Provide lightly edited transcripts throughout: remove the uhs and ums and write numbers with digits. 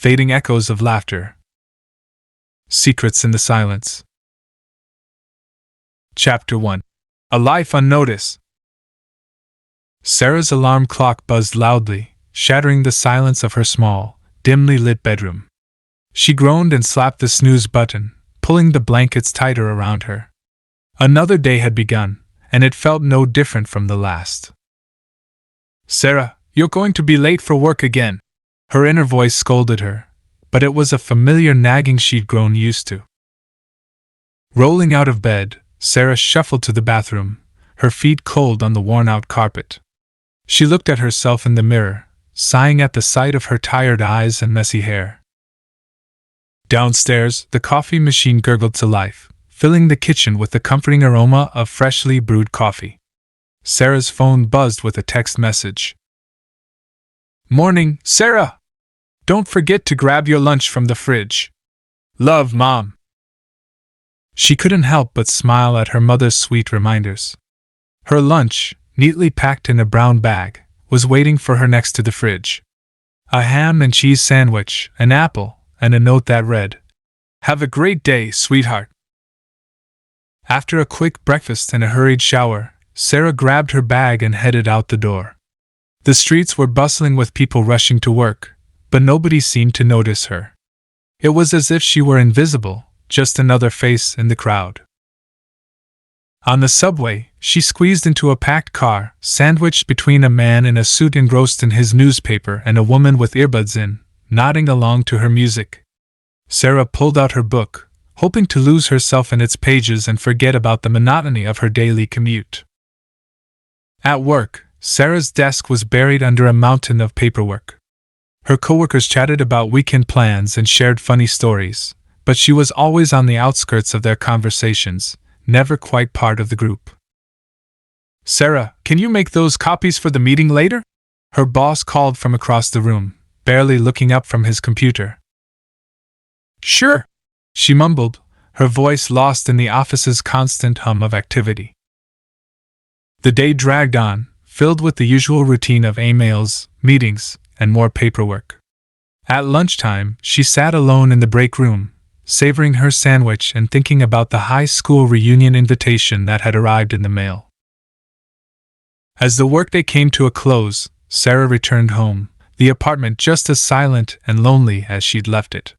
fading echoes of laughter. Secrets in the silence. Chapter 1. A Life Unnoticed. Sarah's alarm clock buzzed loudly, shattering the silence of her small, dimly lit bedroom. She groaned and slapped the snooze button, pulling the blankets tighter around her. Another day had begun, and it felt no different from the last. "Sarah, you're going to be late for work again," her inner voice scolded her, but it was a familiar nagging she'd grown used to. Rolling out of bed, Sarah shuffled to the bathroom, her feet cold on the worn-out carpet. She looked at herself in the mirror, sighing at the sight of her tired eyes and messy hair. Downstairs, the coffee machine gurgled to life, filling the kitchen with the comforting aroma of freshly brewed coffee. Sarah's phone buzzed with a text message. "Morning, Sarah! Don't forget to grab your lunch from the fridge. Love, Mom." She couldn't help but smile at her mother's sweet reminders. Her lunch, neatly packed in a brown bag, was waiting for her next to the fridge. A ham and cheese sandwich, an apple, and a note that read, "Have a great day, sweetheart." After a quick breakfast and a hurried shower, Sarah grabbed her bag and headed out the door. The streets were bustling with people rushing to work, but nobody seemed to notice her. It was as if she were invisible, just another face in the crowd. On the subway, she squeezed into a packed car, sandwiched between a man in a suit engrossed in his newspaper and a woman with earbuds in, nodding along to her music. Sarah pulled out her book, hoping to lose herself in its pages and forget about the monotony of her daily commute. At work, Sarah's desk was buried under a mountain of paperwork. Her coworkers chatted about weekend plans and shared funny stories, but she was always on the outskirts of their conversations, never quite part of the group. "Sarah, can you make those copies for the meeting later?" her boss called from across the room, barely looking up from his computer. "Sure," she mumbled, her voice lost in the office's constant hum of activity. The day dragged on, filled with the usual routine of emails, meetings, and more paperwork. At lunchtime, she sat alone in the break room, savoring her sandwich and thinking about the high school reunion invitation that had arrived in the mail. As the workday came to a close, Sarah returned home, the apartment just as silent and lonely as she'd left it.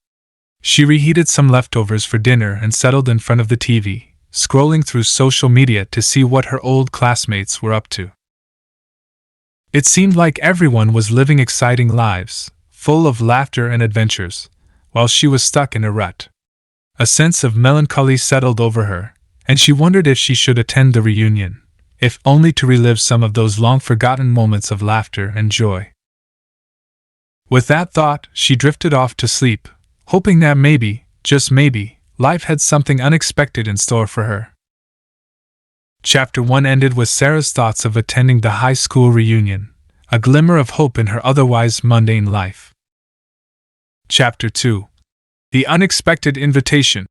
She reheated some leftovers for dinner and settled in front of the TV, scrolling through social media to see what her old classmates were up to. It seemed like everyone was living exciting lives, full of laughter and adventures, while she was stuck in a rut. A sense of melancholy settled over her, and she wondered if she should attend the reunion, if only to relive some of those long-forgotten moments of laughter and joy. With that thought, she drifted off to sleep, hoping that maybe, just maybe, life had something unexpected in store for her. Chapter 1 ended with Sarah's thoughts of attending the high school reunion, a glimmer of hope in her otherwise mundane life. Chapter 2. The Unexpected Invitation.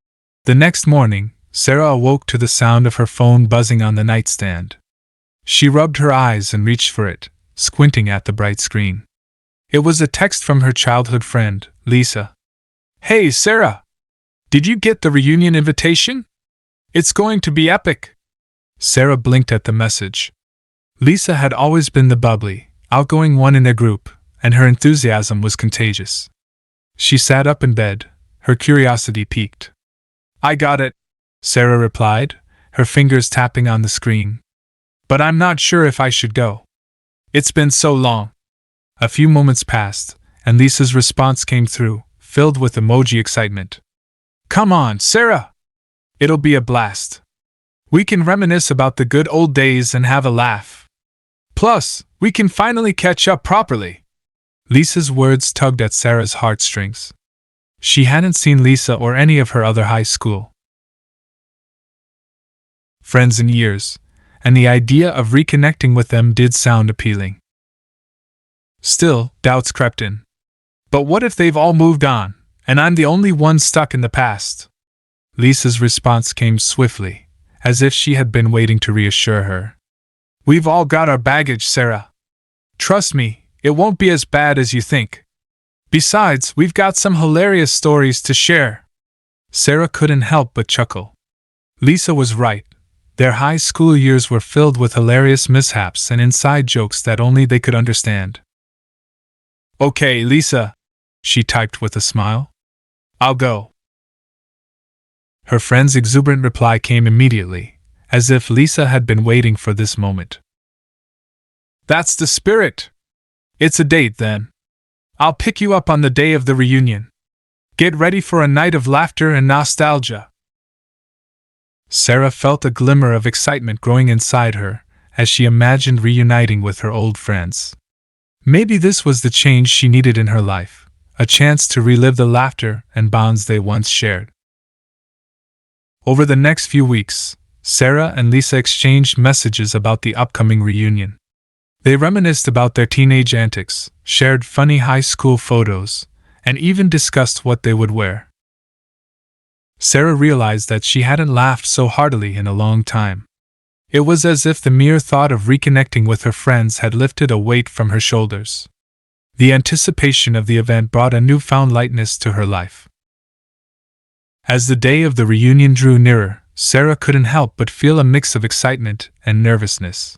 The next morning, Sarah awoke to the sound of her phone buzzing on the nightstand. She rubbed her eyes and reached for it, squinting at the bright screen. It was a text from her childhood friend, Lisa. "Hey, Sarah! Did you get the reunion invitation? It's going to be epic!" Sarah blinked at the message. Lisa had always been the bubbly, outgoing one in their group, and her enthusiasm was contagious. She sat up in bed, her curiosity piqued. "I got it," Sarah replied, her fingers tapping on the screen. "But I'm not sure if I should go. It's been so long." A few moments passed, and Lisa's response came through, filled with emoji excitement. "Come on, Sarah! It'll be a blast. We can reminisce about the good old days and have a laugh. Plus, we can finally catch up properly." Lisa's words tugged at Sarah's heartstrings. She hadn't seen Lisa or any of her other high school friends in years, and the idea of reconnecting with them did sound appealing. Still, doubts crept in. But what if they've all moved on, and I'm the only one stuck in the past? Lisa's response came swiftly, as if she had been waiting to reassure her. "We've all got our baggage, Sarah. Trust me, it won't be as bad as you think. Besides, we've got some hilarious stories to share. Sarah couldn't help but chuckle. Lisa was right. Their high school years were filled with hilarious mishaps and inside jokes that only they could understand. Okay, Lisa, she typed with a smile. I'll go. Her friend's exuberant reply came immediately, as if Lisa had been waiting for this moment. That's the spirit! It's a date, then. I'll pick you up on the day of the reunion. Get ready for a night of laughter and nostalgia. Sarah felt a glimmer of excitement growing inside her as she imagined reuniting with her old friends. Maybe this was the change she needed in her life, a chance to relive the laughter and bonds they once shared. Over the next few weeks, Sarah and Lisa exchanged messages about the upcoming reunion. They reminisced about their teenage antics, shared funny high school photos, and even discussed what they would wear. Sarah realized that she hadn't laughed so heartily in a long time. It was as if the mere thought of reconnecting with her friends had lifted a weight from her shoulders. The anticipation of the event brought a newfound lightness to her life. As the day of the reunion drew nearer, Sarah couldn't help but feel a mix of excitement and nervousness.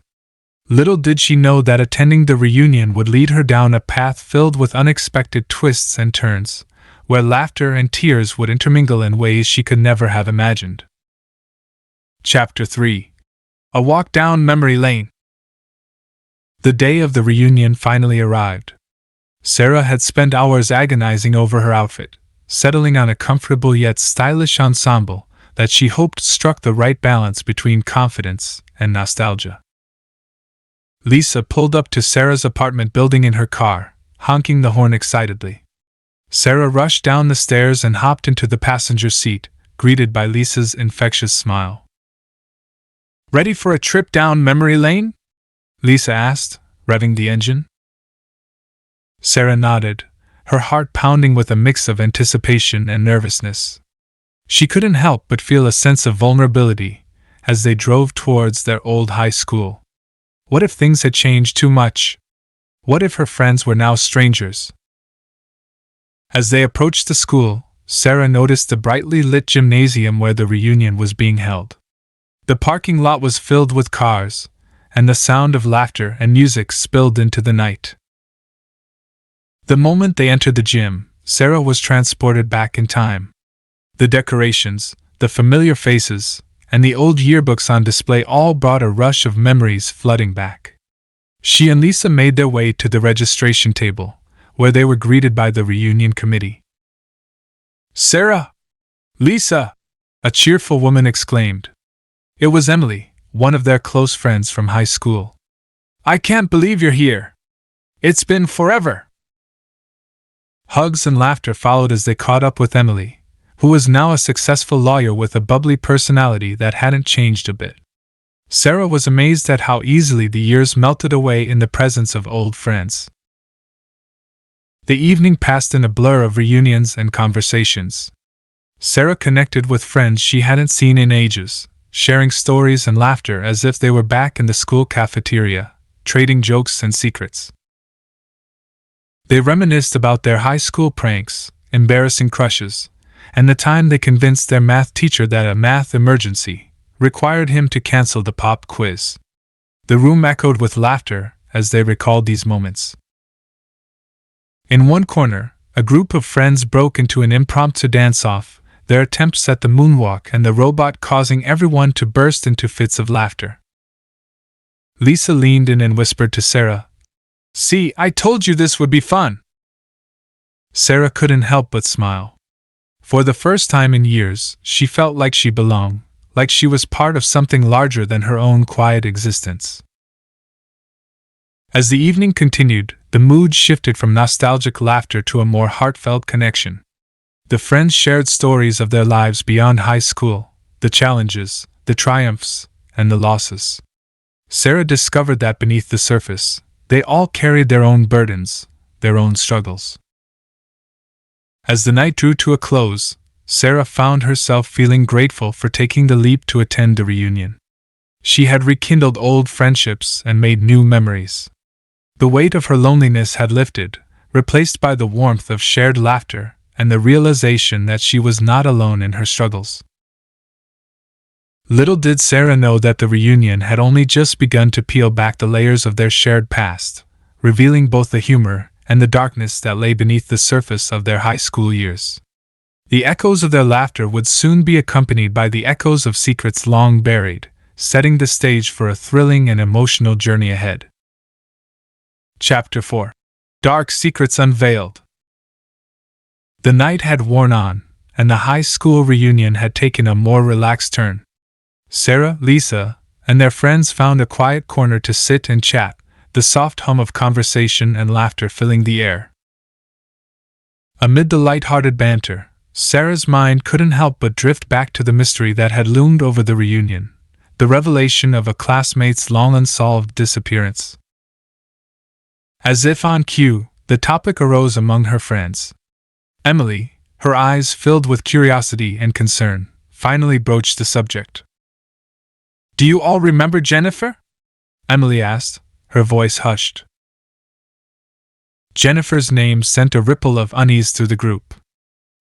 Little did she know that attending the reunion would lead her down a path filled with unexpected twists and turns, where laughter and tears would intermingle in ways she could never have imagined. Chapter 3. A Walk Down Memory Lane. The day of the reunion finally arrived. Sarah had spent hours agonizing over her outfit, settling on a comfortable yet stylish ensemble that she hoped struck the right balance between confidence and nostalgia. Lisa pulled up to Sarah's apartment building in her car, honking the horn excitedly. Sarah rushed down the stairs and hopped into the passenger seat, greeted by Lisa's infectious smile. Ready for a trip down memory lane? Lisa asked, revving the engine. Sarah nodded, her heart pounding with a mix of anticipation and nervousness. She couldn't help but feel a sense of vulnerability as they drove towards their old high school. What if things had changed too much? What if her friends were now strangers? As they approached the school, Sarah noticed the brightly lit gymnasium where the reunion was being held. The parking lot was filled with cars, and the sound of laughter and music spilled into the night. The moment they entered the gym, Sarah was transported back in time. The decorations, the familiar faces, and the old yearbooks on display all brought a rush of memories flooding back. She and Lisa made their way to the registration table, where they were greeted by the reunion committee. Sarah! Lisa! A cheerful woman exclaimed. It was Emily, one of their close friends from high school. I can't believe you're here. It's been forever. Hugs and laughter followed as they caught up with Emily, who was now a successful lawyer with a bubbly personality that hadn't changed a bit. Sarah was amazed at how easily the years melted away in the presence of old friends. The evening passed in a blur of reunions and conversations. Sarah connected with friends she hadn't seen in ages, sharing stories and laughter as if they were back in the school cafeteria, trading jokes and secrets. They reminisced about their high school pranks, embarrassing crushes, and the time they convinced their math teacher that a math emergency required him to cancel the pop quiz. The room echoed with laughter as they recalled these moments. In one corner, a group of friends broke into an impromptu dance-off, their attempts at the moonwalk and the robot causing everyone to burst into fits of laughter. Lisa leaned in and whispered to Sarah, "See, I told you this would be fun." Sarah couldn't help but smile. For the first time in years, she felt like she belonged, like she was part of something larger than her own quiet existence. As the evening continued, the mood shifted from nostalgic laughter to a more heartfelt connection. The friends shared stories of their lives beyond high school, the challenges, the triumphs, and the losses. Sarah discovered that beneath the surface, they all carried their own burdens, their own struggles. As the night drew to a close, Sarah found herself feeling grateful for taking the leap to attend the reunion. She had rekindled old friendships and made new memories. The weight of her loneliness had lifted, replaced by the warmth of shared laughter and the realization that she was not alone in her struggles. Little did Sarah know that the reunion had only just begun to peel back the layers of their shared past, revealing both the humor and the darkness that lay beneath the surface of their high school years. The echoes of their laughter would soon be accompanied by the echoes of secrets long buried, setting the stage for a thrilling and emotional journey ahead. Chapter 4. Dark Secrets Unveiled. The night had worn on, and the high school reunion had taken a more relaxed turn. Sarah, Lisa, and their friends found a quiet corner to sit and chat, the soft hum of conversation and laughter filling the air. Amid the light-hearted banter, Sarah's mind couldn't help but drift back to the mystery that had loomed over the reunion, the revelation of a classmate's long-unsolved disappearance. As if on cue, the topic arose among her friends. Emily, her eyes filled with curiosity and concern, finally broached the subject. "Do you all remember Jennifer?" Emily asked, her voice hushed. Jennifer's name sent a ripple of unease through the group.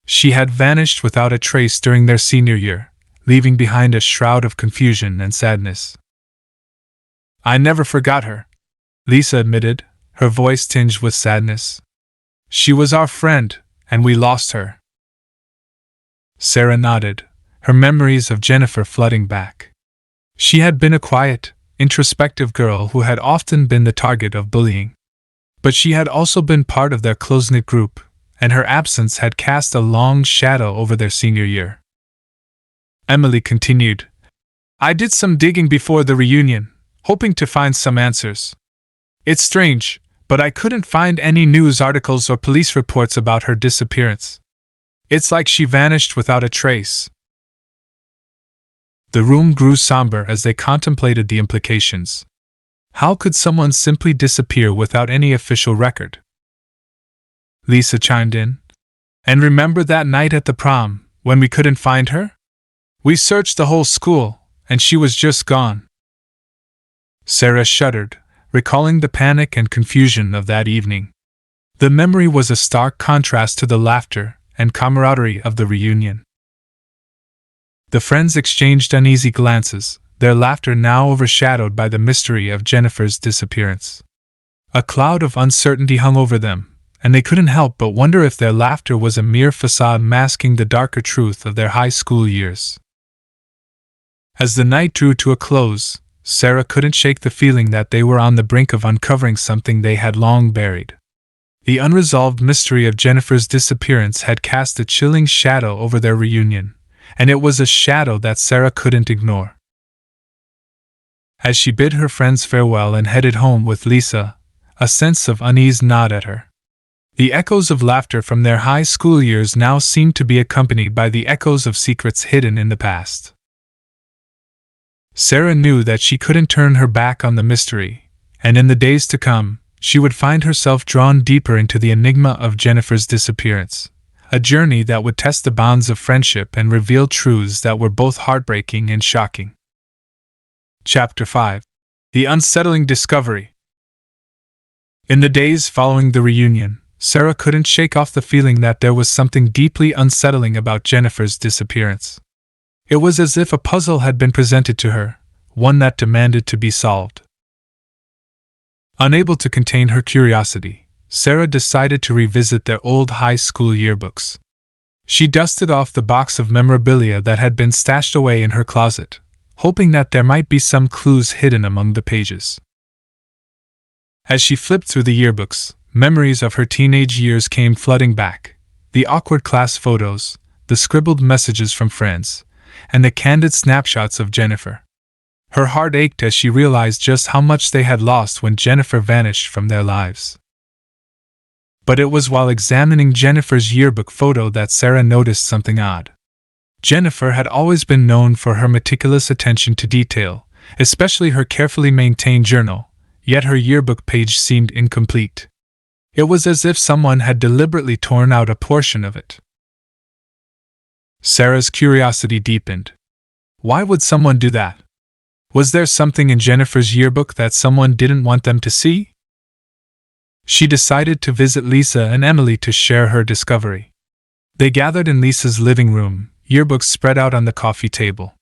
She had vanished without a trace during their senior year, leaving behind a shroud of confusion and sadness. "I never forgot her," Lisa admitted, her voice tinged with sadness. "She was our friend, and we lost her." Sarah nodded, her memories of Jennifer flooding back. She had been a quiet, introspective girl who had often been the target of bullying. But she had also been part of their close-knit group, and her absence had cast a long shadow over their senior year. Emily continued, "I did some digging before the reunion, hoping to find some answers. It's strange, but I couldn't find any news articles or police reports about her disappearance. It's like she vanished without a trace." The room grew somber as they contemplated the implications. How could someone simply disappear without any official record? Lisa chimed in. "And remember that night at the prom, when we couldn't find her? We searched the whole school, and she was just gone." Sarah shuddered, recalling the panic and confusion of that evening. The memory was a stark contrast to the laughter and camaraderie of the reunion. The friends exchanged uneasy glances, their laughter now overshadowed by the mystery of Jennifer's disappearance. A cloud of uncertainty hung over them, and they couldn't help but wonder if their laughter was a mere facade masking the darker truth of their high school years. As the night drew to a close, Sarah couldn't shake the feeling that they were on the brink of uncovering something they had long buried. The unresolved mystery of Jennifer's disappearance had cast a chilling shadow over their reunion, and it was a shadow that Sarah couldn't ignore. As she bid her friends farewell and headed home with Lisa, a sense of unease gnawed at her. The echoes of laughter from their high school years now seemed to be accompanied by the echoes of secrets hidden in the past. Sarah knew that she couldn't turn her back on the mystery, and in the days to come, she would find herself drawn deeper into the enigma of Jennifer's disappearance, a journey that would test the bonds of friendship and reveal truths that were both heartbreaking and shocking. Chapter 5. The Unsettling Discovery. In the days following the reunion, Sarah couldn't shake off the feeling that there was something deeply unsettling about Jennifer's disappearance. It was as if a puzzle had been presented to her, one that demanded to be solved. Unable to contain her curiosity, Sarah decided to revisit their old high school yearbooks. She dusted off the box of memorabilia that had been stashed away in her closet, hoping that there might be some clues hidden among the pages. As she flipped through the yearbooks, memories of her teenage years came flooding back, the awkward class photos, the scribbled messages from friends, and the candid snapshots of Jennifer. Her heart ached as she realized just how much they had lost when Jennifer vanished from their lives. But it was while examining Jennifer's yearbook photo that Sarah noticed something odd. Jennifer had always been known for her meticulous attention to detail, especially her carefully maintained journal, yet her yearbook page seemed incomplete. It was as if someone had deliberately torn out a portion of it. Sarah's curiosity deepened. Why would someone do that? Was there something in Jennifer's yearbook that someone didn't want them to see? She decided to visit Lisa and Emily to share her discovery. They gathered in Lisa's living room, yearbooks spread out on the coffee table.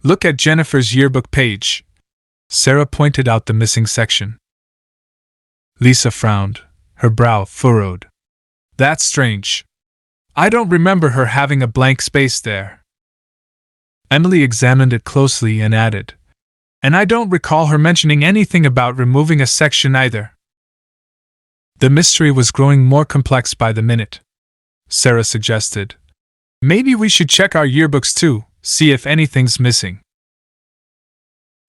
"Look at Jennifer's yearbook page." Sarah pointed out the missing section. Lisa frowned, her brow furrowed. "That's strange. I don't remember her having a blank space there." Emily examined it closely and added, "And I don't recall her mentioning anything about removing a section either." The mystery was growing more complex by the minute. Sarah suggested, "Maybe we should check our yearbooks too, see if anything's missing."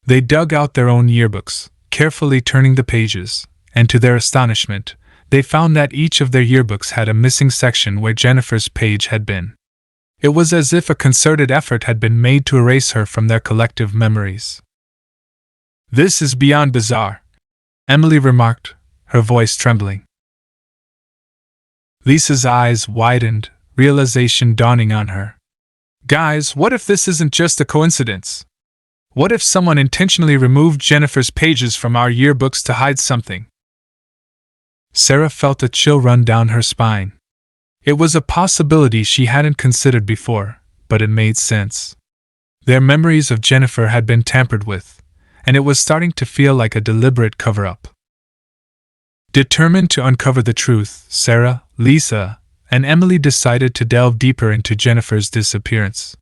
They dug out their own yearbooks, carefully turning the pages, and to their astonishment, they found that each of their yearbooks had a missing section where Jennifer's page had been. It was as if a concerted effort had been made to erase her from their collective memories. "This is beyond bizarre," Emily remarked, her voice trembling. Lisa's eyes widened, realization dawning on her. "Guys, what if this isn't just a coincidence? What if someone intentionally removed Jennifer's pages from our yearbooks to hide something?" Sarah felt a chill run down her spine. It was a possibility she hadn't considered before, but it made sense. Their memories of Jennifer had been tampered with, and it was starting to feel like a deliberate cover-up. Determined to uncover the truth, Sarah, Lisa, and Emily decided to delve deeper into Jennifer's disappearance.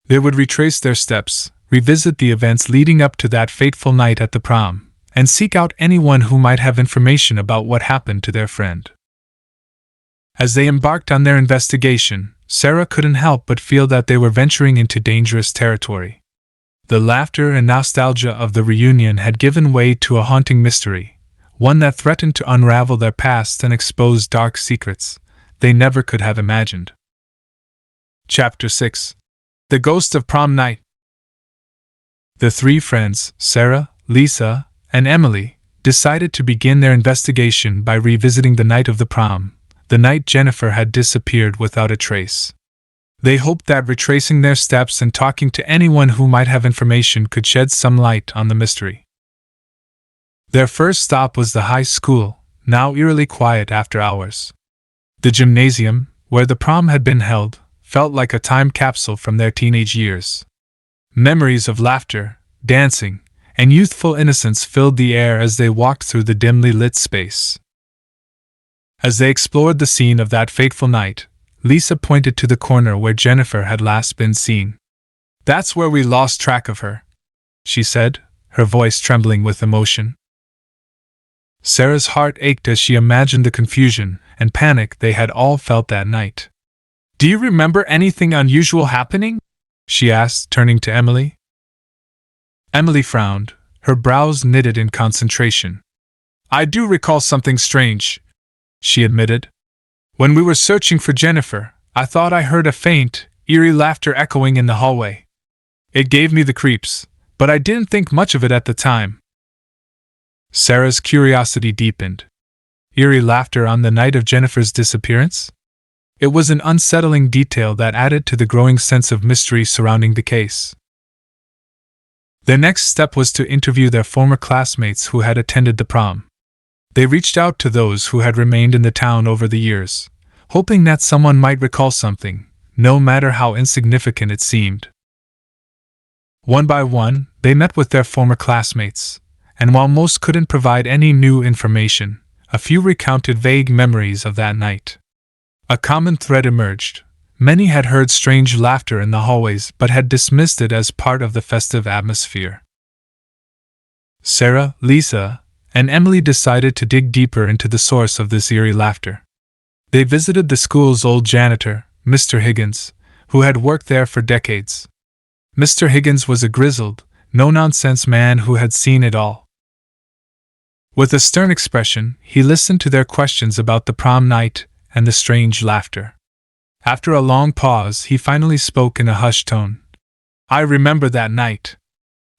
They would retrace their steps, revisit the events leading up to that fateful night at the prom, and seek out anyone who might have information about what happened to their friend. As they embarked on their investigation, Sarah couldn't help but feel that they were venturing into dangerous territory. The laughter and nostalgia of the reunion had given way to a haunting mystery, one that threatened to unravel their past and expose dark secrets they never could have imagined. Chapter 6. The Ghost of Prom Night. The three friends, Sarah, Lisa, and Emily, decided to begin their investigation by revisiting the night of the prom, the night Jennifer had disappeared without a trace. They hoped that retracing their steps and talking to anyone who might have information could shed some light on the mystery. Their first stop was the high school, now eerily quiet after hours. The gymnasium, where the prom had been held, felt like a time capsule from their teenage years. Memories of laughter, dancing, and youthful innocence filled the air as they walked through the dimly lit space. As they explored the scene of that fateful night, Lisa pointed to the corner where Jennifer had last been seen. "That's where we lost track of her," she said, her voice trembling with emotion. Sarah's heart ached as she imagined the confusion and panic they had all felt that night. "Do you remember anything unusual happening?" she asked, turning to Emily. Emily frowned, her brows knitted in concentration. "I do recall something strange," she admitted. "When we were searching for Jennifer, I thought I heard a faint, eerie laughter echoing in the hallway. It gave me the creeps, but I didn't think much of it at the time." Sarah's curiosity deepened. Eerie laughter on the night of Jennifer's disappearance? It was an unsettling detail that added to the growing sense of mystery surrounding the case. Their next step was to interview their former classmates who had attended the prom. They reached out to those who had remained in the town over the years, hoping that someone might recall something, no matter how insignificant it seemed. One by one, they met with their former classmates, and while most couldn't provide any new information, a few recounted vague memories of that night. A common thread emerged. Many had heard strange laughter in the hallways but had dismissed it as part of the festive atmosphere. Sarah, Lisa, and Emily decided to dig deeper into the source of this eerie laughter. They visited the school's old janitor, Mr. Higgins, who had worked there for decades. Mr. Higgins was a grizzled, no-nonsense man who had seen it all. With a stern expression, he listened to their questions about the prom night and the strange laughter. After a long pause, he finally spoke in a hushed tone. "I remember that night.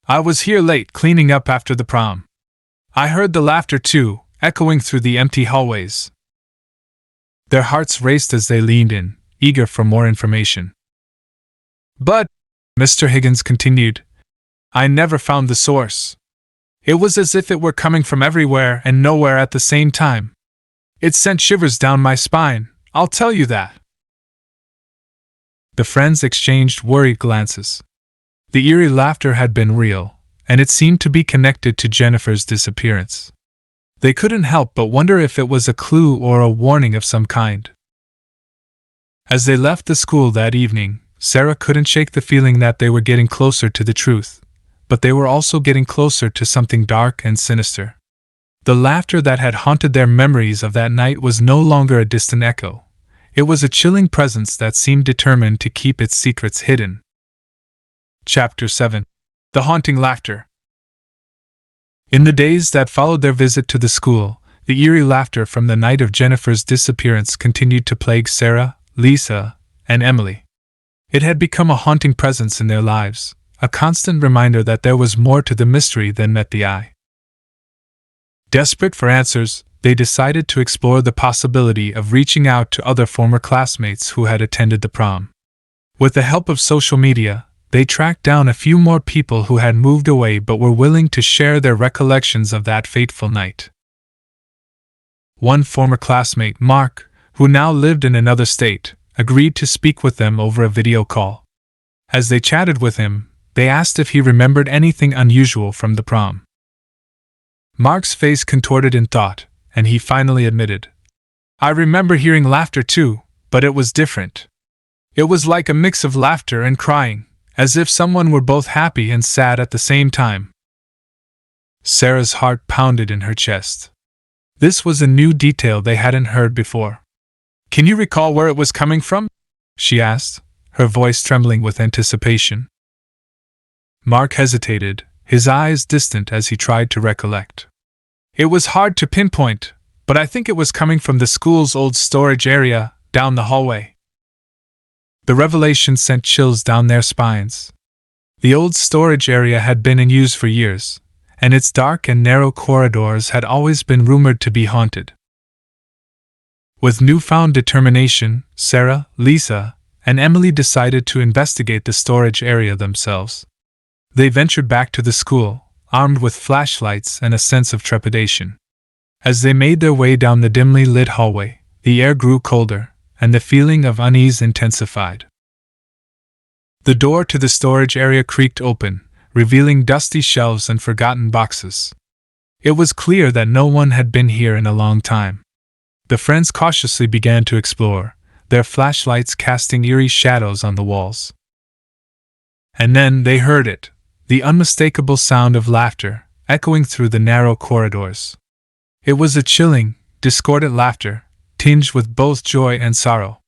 I was here late cleaning up after the prom. I heard the laughter too, echoing through the empty hallways." Their hearts raced as they leaned in, eager for more information. "But," Mr. Higgins continued, "I never found the source. It was as if it were coming from everywhere and nowhere at the same time. It sent shivers down my spine, I'll tell you that. The friends exchanged worried glances. The eerie laughter had been real, and it seemed to be connected to Jennifer's disappearance. They couldn't help but wonder if it was a clue or a warning of some kind. As they left the school that evening, Sarah couldn't shake the feeling that they were getting closer to the truth, but they were also getting closer to something dark and sinister. The laughter that had haunted their memories of that night was no longer a distant echo. It was a chilling presence that seemed determined to keep its secrets hidden. Chapter 7. The Haunting Laughter. In the days that followed their visit to the school, the eerie laughter from the night of Jennifer's disappearance continued to plague Sarah, Lisa, and Emily. It had become a haunting presence in their lives, a constant reminder that there was more to the mystery than met the eye. Desperate for answers, they decided to explore the possibility of reaching out to other former classmates who had attended the prom. With the help of social media, they tracked down a few more people who had moved away but were willing to share their recollections of that fateful night. One former classmate, Mark, who now lived in another state, agreed to speak with them over a video call. As they chatted with him, they asked if he remembered anything unusual from the prom. Mark's face contorted in thought, and he finally admitted, "I remember hearing laughter too, but it was different. It was like a mix of laughter and crying, as if someone were both happy and sad at the same time." Sarah's heart pounded in her chest. This was a new detail they hadn't heard before. "Can you recall where it was coming from?" she asked, her voice trembling with anticipation. Mark hesitated, his eyes distant as he tried to recollect. "It was hard to pinpoint, but I think it was coming from the school's old storage area, down the hallway." The revelation sent chills down their spines. The old storage area had been in use for years, and its dark and narrow corridors had always been rumored to be haunted. With newfound determination, Sarah, Lisa, and Emily decided to investigate the storage area themselves. They ventured back to the school, armed with flashlights and a sense of trepidation. As they made their way down the dimly lit hallway, the air grew colder, and the feeling of unease intensified. The door to the storage area creaked open, revealing dusty shelves and forgotten boxes. It was clear that no one had been here in a long time. The friends cautiously began to explore, their flashlights casting eerie shadows on the walls. And then they heard it, the unmistakable sound of laughter, echoing through the narrow corridors. It was a chilling, discordant laughter, tinged with both joy and sorrow.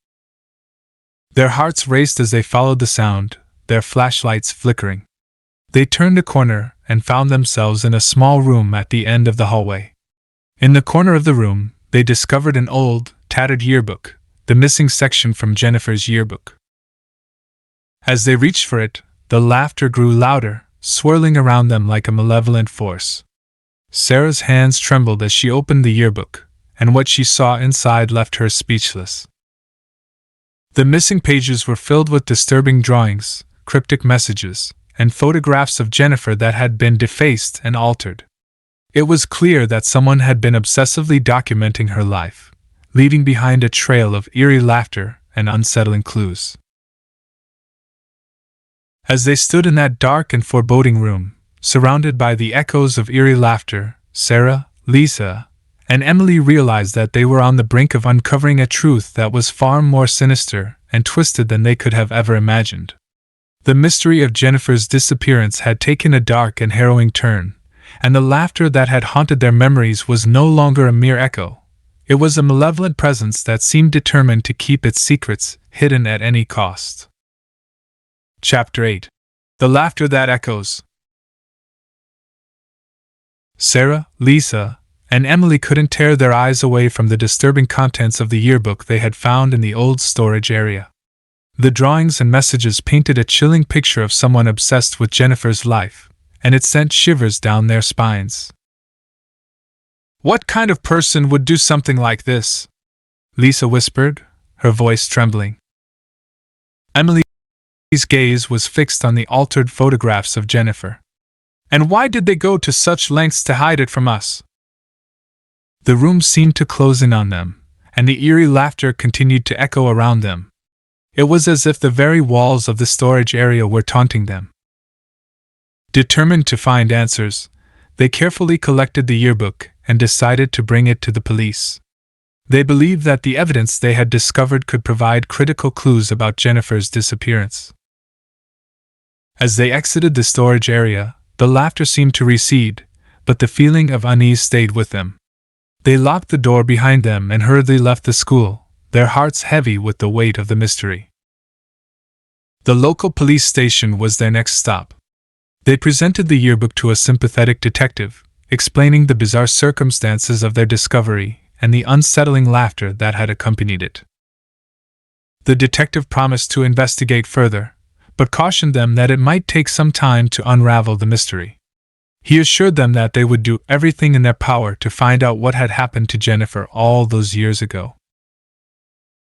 Their hearts raced as they followed the sound, their flashlights flickering. They turned a corner and found themselves in a small room at the end of the hallway. In the corner of the room, they discovered an old, tattered yearbook, the missing section from Jennifer's yearbook. As they reached for it, the laughter grew louder, swirling around them like a malevolent force. Sarah's hands trembled as she opened the yearbook, and what she saw inside left her speechless. The missing pages were filled with disturbing drawings, cryptic messages, and photographs of Jennifer that had been defaced and altered. It was clear that someone had been obsessively documenting her life, leaving behind a trail of eerie laughter and unsettling clues. As they stood in that dark and foreboding room, surrounded by the echoes of eerie laughter, Sarah, Lisa, and Emily realized that they were on the brink of uncovering a truth that was far more sinister and twisted than they could have ever imagined. The mystery of Jennifer's disappearance had taken a dark and harrowing turn, and the laughter that had haunted their memories was no longer a mere echo. It was a malevolent presence that seemed determined to keep its secrets hidden at any cost. Chapter 8. The Laughter That Echoes. Sarah, Lisa, and Emily couldn't tear their eyes away from the disturbing contents of the yearbook they had found in the old storage area. The drawings and messages painted a chilling picture of someone obsessed with Jennifer's life, and it sent shivers down their spines. "What kind of person would do something like this?" Lisa whispered, her voice trembling. Emily's gaze was fixed on the altered photographs of Jennifer. And why did they go to such lengths to hide it from us? The room seemed to close in on them, and the eerie laughter continued to echo around them. It was as if the very walls of the storage area were taunting them. Determined to find answers, they carefully collected the yearbook and decided to bring it to the police. They believed that the evidence they had discovered could provide critical clues about Jennifer's disappearance. As they exited the storage area, the laughter seemed to recede, but the feeling of unease stayed with them. They locked the door behind them and hurriedly left the school, their hearts heavy with the weight of the mystery. The local police station was their next stop. They presented the yearbook to a sympathetic detective, explaining the bizarre circumstances of their discovery and the unsettling laughter that had accompanied it. The detective promised to investigate further, but cautioned them that it might take some time to unravel the mystery. He assured them that they would do everything in their power to find out what had happened to Jennifer all those years ago.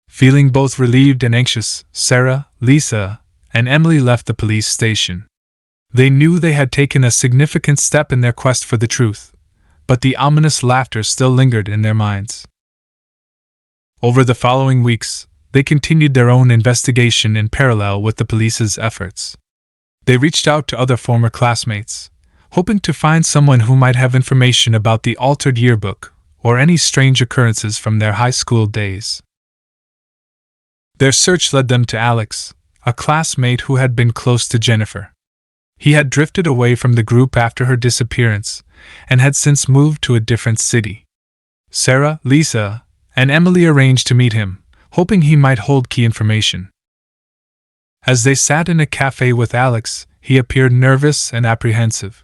Feeling both relieved and anxious, Sarah, Lisa, and Emily left the police station. They knew they had taken a significant step in their quest for the truth, but the ominous laughter still lingered in their minds. Over the following weeks, they continued their own investigation in parallel with the police's efforts. They reached out to other former classmates, hoping to find someone who might have information about the altered yearbook or any strange occurrences from their high school days. Their search led them to Alex, a classmate who had been close to Jennifer. He had drifted away from the group after her disappearance and had since moved to a different city. Sarah, Lisa, and Emily arranged to meet him, hoping he might hold key information. As they sat in a cafe with Alex, he appeared nervous and apprehensive.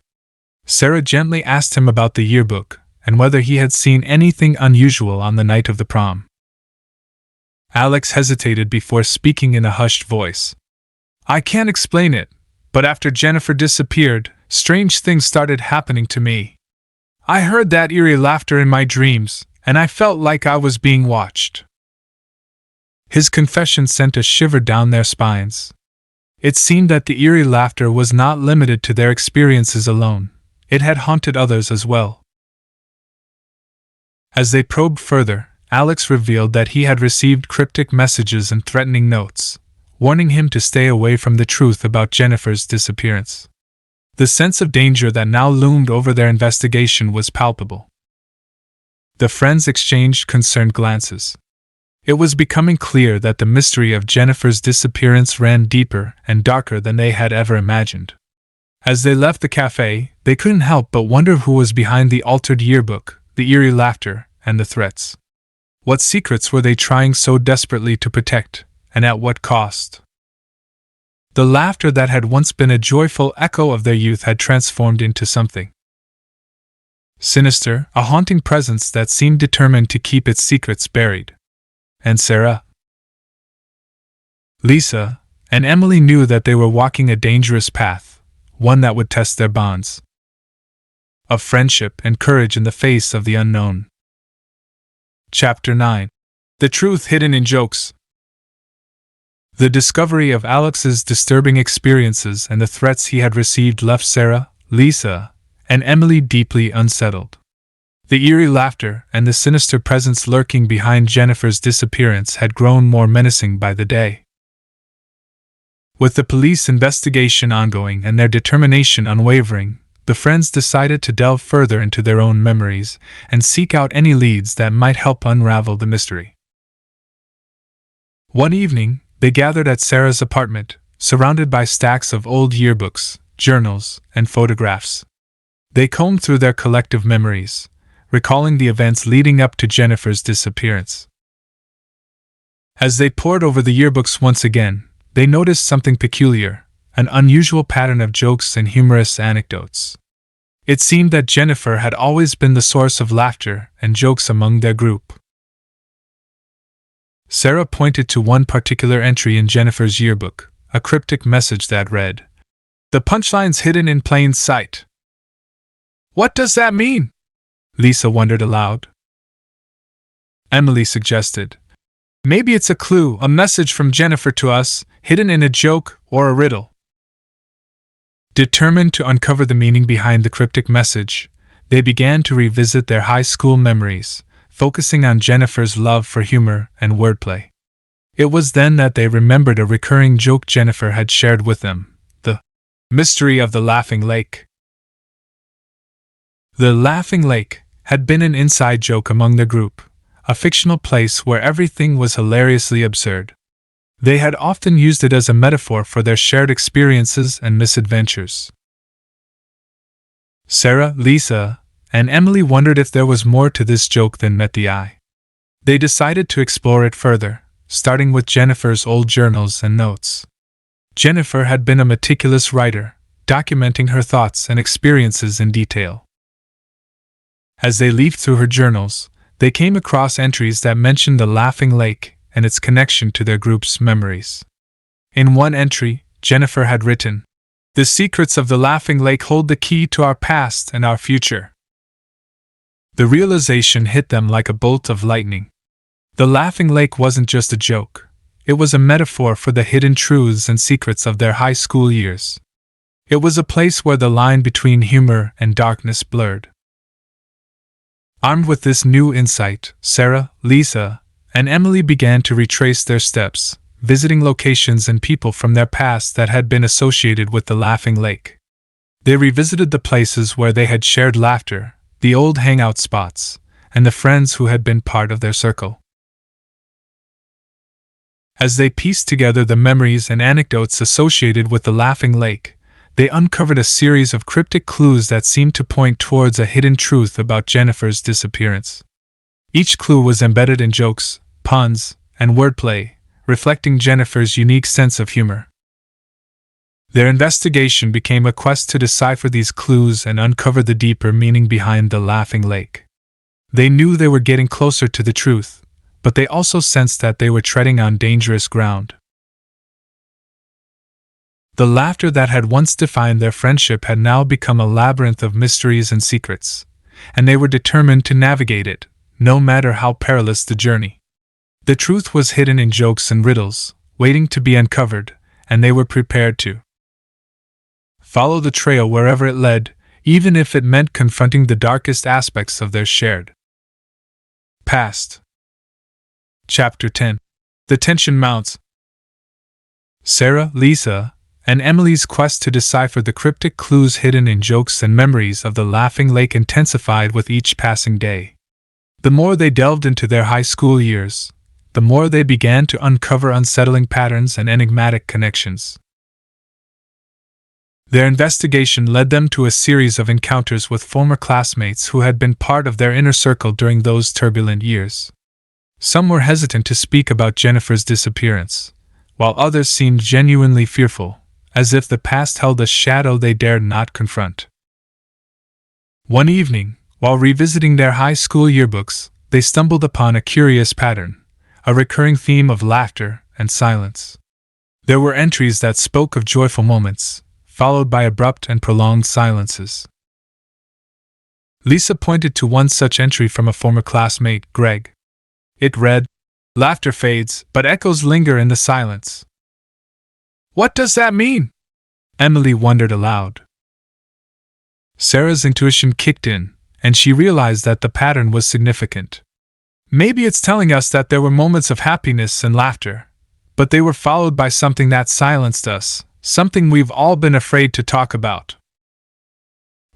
Sarah gently asked him about the yearbook and whether he had seen anything unusual on the night of the prom. Alex hesitated before speaking in a hushed voice. "I can't explain it, but after Jennifer disappeared, strange things started happening to me. I heard that eerie laughter in my dreams, and I felt like I was being watched." His confession sent a shiver down their spines. It seemed that the eerie laughter was not limited to their experiences alone. It had haunted others as well. As they probed further, Alex revealed that he had received cryptic messages and threatening notes, warning him to stay away from the truth about Jennifer's disappearance. The sense of danger that now loomed over their investigation was palpable. The friends exchanged concerned glances. It was becoming clear that the mystery of Jennifer's disappearance ran deeper and darker than they had ever imagined. As they left the cafe, they couldn't help but wonder who was behind the altered yearbook, the eerie laughter, and the threats. What secrets were they trying so desperately to protect, and at what cost? The laughter that had once been a joyful echo of their youth had transformed into something sinister, a haunting presence that seemed determined to keep its secrets buried. And Sarah, Lisa, and Emily knew that they were walking a dangerous path, one that would test their bonds of friendship and courage in the face of the unknown. Chapter 9. The Truth Hidden in Jokes. The discovery of Alex's disturbing experiences and the threats he had received left Sarah, Lisa, and Emily deeply unsettled. The eerie laughter and the sinister presence lurking behind Jennifer's disappearance had grown more menacing by the day. With the police investigation ongoing and their determination unwavering, the friends decided to delve further into their own memories and seek out any leads that might help unravel the mystery. One evening, they gathered at Sarah's apartment, surrounded by stacks of old yearbooks, journals, and photographs. They combed through their collective memories, recalling the events leading up to Jennifer's disappearance. As they pored over the yearbooks once again, they noticed something peculiar, an unusual pattern of jokes and humorous anecdotes. It seemed that Jennifer had always been the source of laughter and jokes among their group. Sarah pointed to one particular entry in Jennifer's yearbook, a cryptic message that read, "The punchline's hidden in plain sight." "What does that mean?" Lisa wondered aloud. Emily suggested, "Maybe it's a clue, a message from Jennifer to us, hidden in a joke or a riddle." Determined to uncover the meaning behind the cryptic message, they began to revisit their high school memories, focusing on Jennifer's love for humor and wordplay. It was then that they remembered a recurring joke Jennifer had shared with them: the mystery of the Laughing Lake. The Laughing Lake had been an inside joke among the group, a fictional place where everything was hilariously absurd. They had often used it as a metaphor for their shared experiences and misadventures. Sarah, Lisa, and Emily wondered if there was more to this joke than met the eye. They decided to explore it further, starting with Jennifer's old journals and notes. Jennifer had been a meticulous writer, documenting her thoughts and experiences in detail. As they leafed through her journals, they came across entries that mentioned the Laughing Lake and its connection to their group's memories. In one entry, Jennifer had written, "The secrets of the Laughing Lake hold the key to our past and our future." The realization hit them like a bolt of lightning. The Laughing Lake wasn't just a joke, it was a metaphor for the hidden truths and secrets of their high school years. It was a place where the line between humor and darkness blurred. Armed with this new insight, Sarah, Lisa, and Emily began to retrace their steps, visiting locations and people from their past that had been associated with the Laughing Lake. They revisited the places where they had shared laughter, the old hangout spots, and the friends who had been part of their circle. As they pieced together the memories and anecdotes associated with the Laughing Lake, they uncovered a series of cryptic clues that seemed to point towards a hidden truth about Jennifer's disappearance. Each clue was embedded in jokes, puns, and wordplay, reflecting Jennifer's unique sense of humor. Their investigation became a quest to decipher these clues and uncover the deeper meaning behind the Laughing Lake. They knew they were getting closer to the truth, but they also sensed that they were treading on dangerous ground. The laughter that had once defined their friendship had now become a labyrinth of mysteries and secrets, and they were determined to navigate it, no matter how perilous the journey. The truth was hidden in jokes and riddles, waiting to be uncovered, and they were prepared to follow the trail wherever it led, even if it meant confronting the darkest aspects of their shared past. Chapter 10. The tension mounts. Sarah, Lisa, and Emily's quest to decipher the cryptic clues hidden in jokes and memories of the Laughing Lake intensified with each passing day. The more they delved into their high school years, the more they began to uncover unsettling patterns and enigmatic connections. Their investigation led them to a series of encounters with former classmates who had been part of their inner circle during those turbulent years. Some were hesitant to speak about Jennifer's disappearance, while others seemed genuinely fearful, as if the past held a shadow they dared not confront. One evening, while revisiting their high school yearbooks, they stumbled upon a curious pattern, a recurring theme of laughter and silence. There were entries that spoke of joyful moments, followed by abrupt and prolonged silences. Lisa pointed to one such entry from a former classmate, Greg. It read, "Laughter fades, but echoes linger in the silence." "What does that mean?" Emily wondered aloud. Sarah's intuition kicked in, and she realized that the pattern was significant. Maybe it's telling us that there were moments of happiness and laughter, but they were followed by something that silenced us, something we've all been afraid to talk about.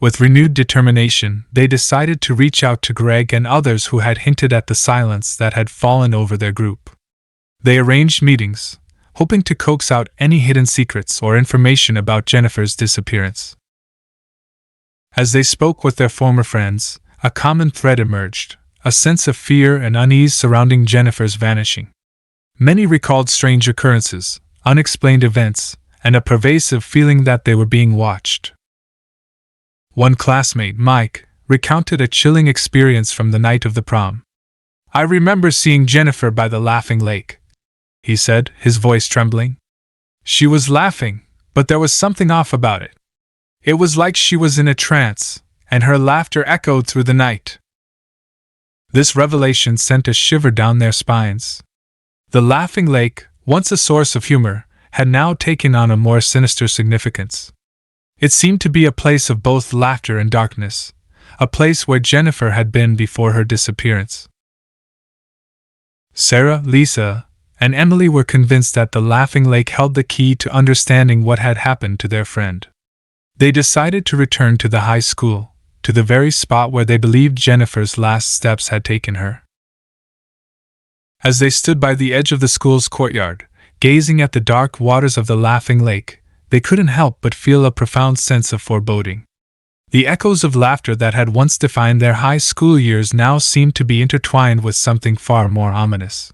With renewed determination, they decided to reach out to Greg and others who had hinted at the silence that had fallen over their group. They arranged meetings, hoping to coax out any hidden secrets or information about Jennifer's disappearance. As they spoke with their former friends, a common thread emerged, a sense of fear and unease surrounding Jennifer's vanishing. Many recalled strange occurrences, unexplained events, and a pervasive feeling that they were being watched. One classmate, Mike, recounted a chilling experience from the night of the prom. "I remember seeing Jennifer by the Laughing Lake," he said, his voice trembling. "She was laughing, but there was something off about it. It was like she was in a trance, and her laughter echoed through the night." This revelation sent a shiver down their spines. The Laughing Lake, once a source of humor, had now taken on a more sinister significance. It seemed to be a place of both laughter and darkness, a place where Jennifer had been before her disappearance. Sarah, Lisa, and Emily were convinced that the Laughing Lake held the key to understanding what had happened to their friend. They decided to return to the high school, to the very spot where they believed Jennifer's last steps had taken her. As they stood by the edge of the school's courtyard, gazing at the dark waters of the Laughing Lake, they couldn't help but feel a profound sense of foreboding. The echoes of laughter that had once defined their high school years now seemed to be intertwined with something far more ominous.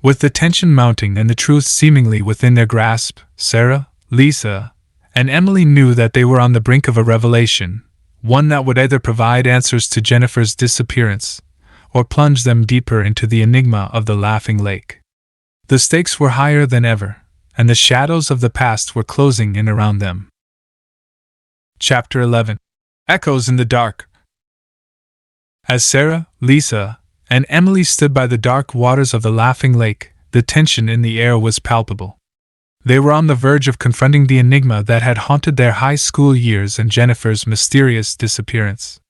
With the tension mounting and the truth seemingly within their grasp, Sarah, Lisa, and Emily knew that they were on the brink of a revelation, one that would either provide answers to Jennifer's disappearance or plunge them deeper into the enigma of the Laughing Lake. The stakes were higher than ever, and the shadows of the past were closing in around them. Chapter 11. Echoes in the Dark. As Sarah, Lisa, and Emily stood by the dark waters of the Laughing Lake, the tension in the air was palpable. They were on the verge of confronting the enigma that had haunted their high school years and Jennifer's mysterious disappearance.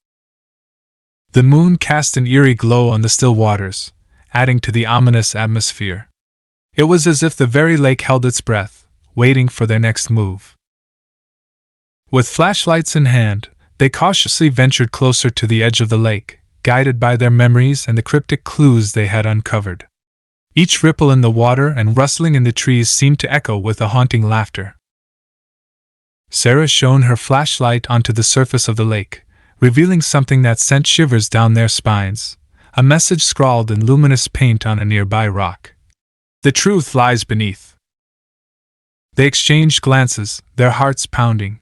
The moon cast an eerie glow on the still waters, adding to the ominous atmosphere. It was as if the very lake held its breath, waiting for their next move. With flashlights in hand, they cautiously ventured closer to the edge of the lake, guided by their memories and the cryptic clues they had uncovered. Each ripple in the water and rustling in the trees seemed to echo with a haunting laughter. Sarah shone her flashlight onto the surface of the lake, revealing something that sent shivers down their spines, a message scrawled in luminous paint on a nearby rock. The truth lies beneath. They exchanged glances, their hearts pounding.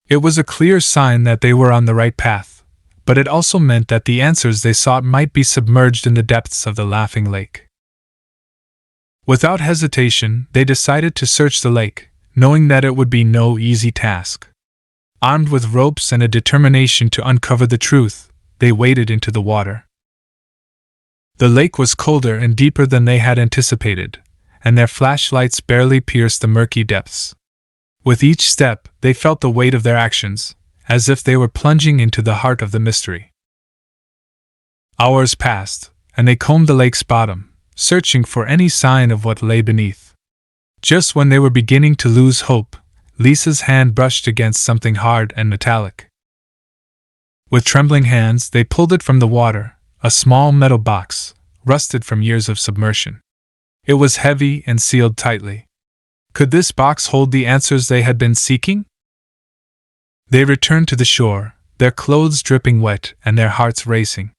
It was a clear sign that they were on the right path, but it also meant that the answers they sought might be submerged in the depths of the Laughing Lake. Without hesitation, they decided to search the lake, knowing that it would be no easy task. Armed with ropes and a determination to uncover the truth, they waded into the water. The lake was colder and deeper than they had anticipated, and their flashlights barely pierced the murky depths. With each step, they felt the weight of their actions, as if they were plunging into the heart of the mystery. Hours passed, and they combed the lake's bottom, searching for any sign of what lay beneath. Just when they were beginning to lose hope, Lisa's hand brushed against something hard and metallic. With trembling hands, they pulled it from the water, a small metal box, rusted from years of submersion. It was heavy and sealed tightly. Could this box hold the answers they had been seeking? They returned to the shore, their clothes dripping wet and their hearts racing.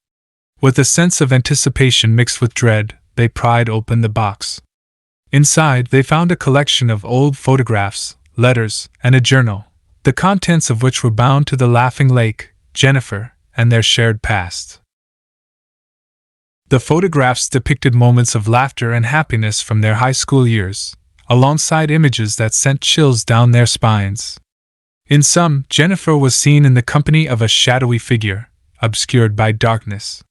With a sense of anticipation mixed with dread, they pried open the box. Inside, they found a collection of old photographs, letters, and a journal, the contents of which were bound to the Laughing Lake, Jennifer, and their shared past. The photographs depicted moments of laughter and happiness from their high school years, alongside images that sent chills down their spines. In some, Jennifer was seen in the company of a shadowy figure, obscured by darkness.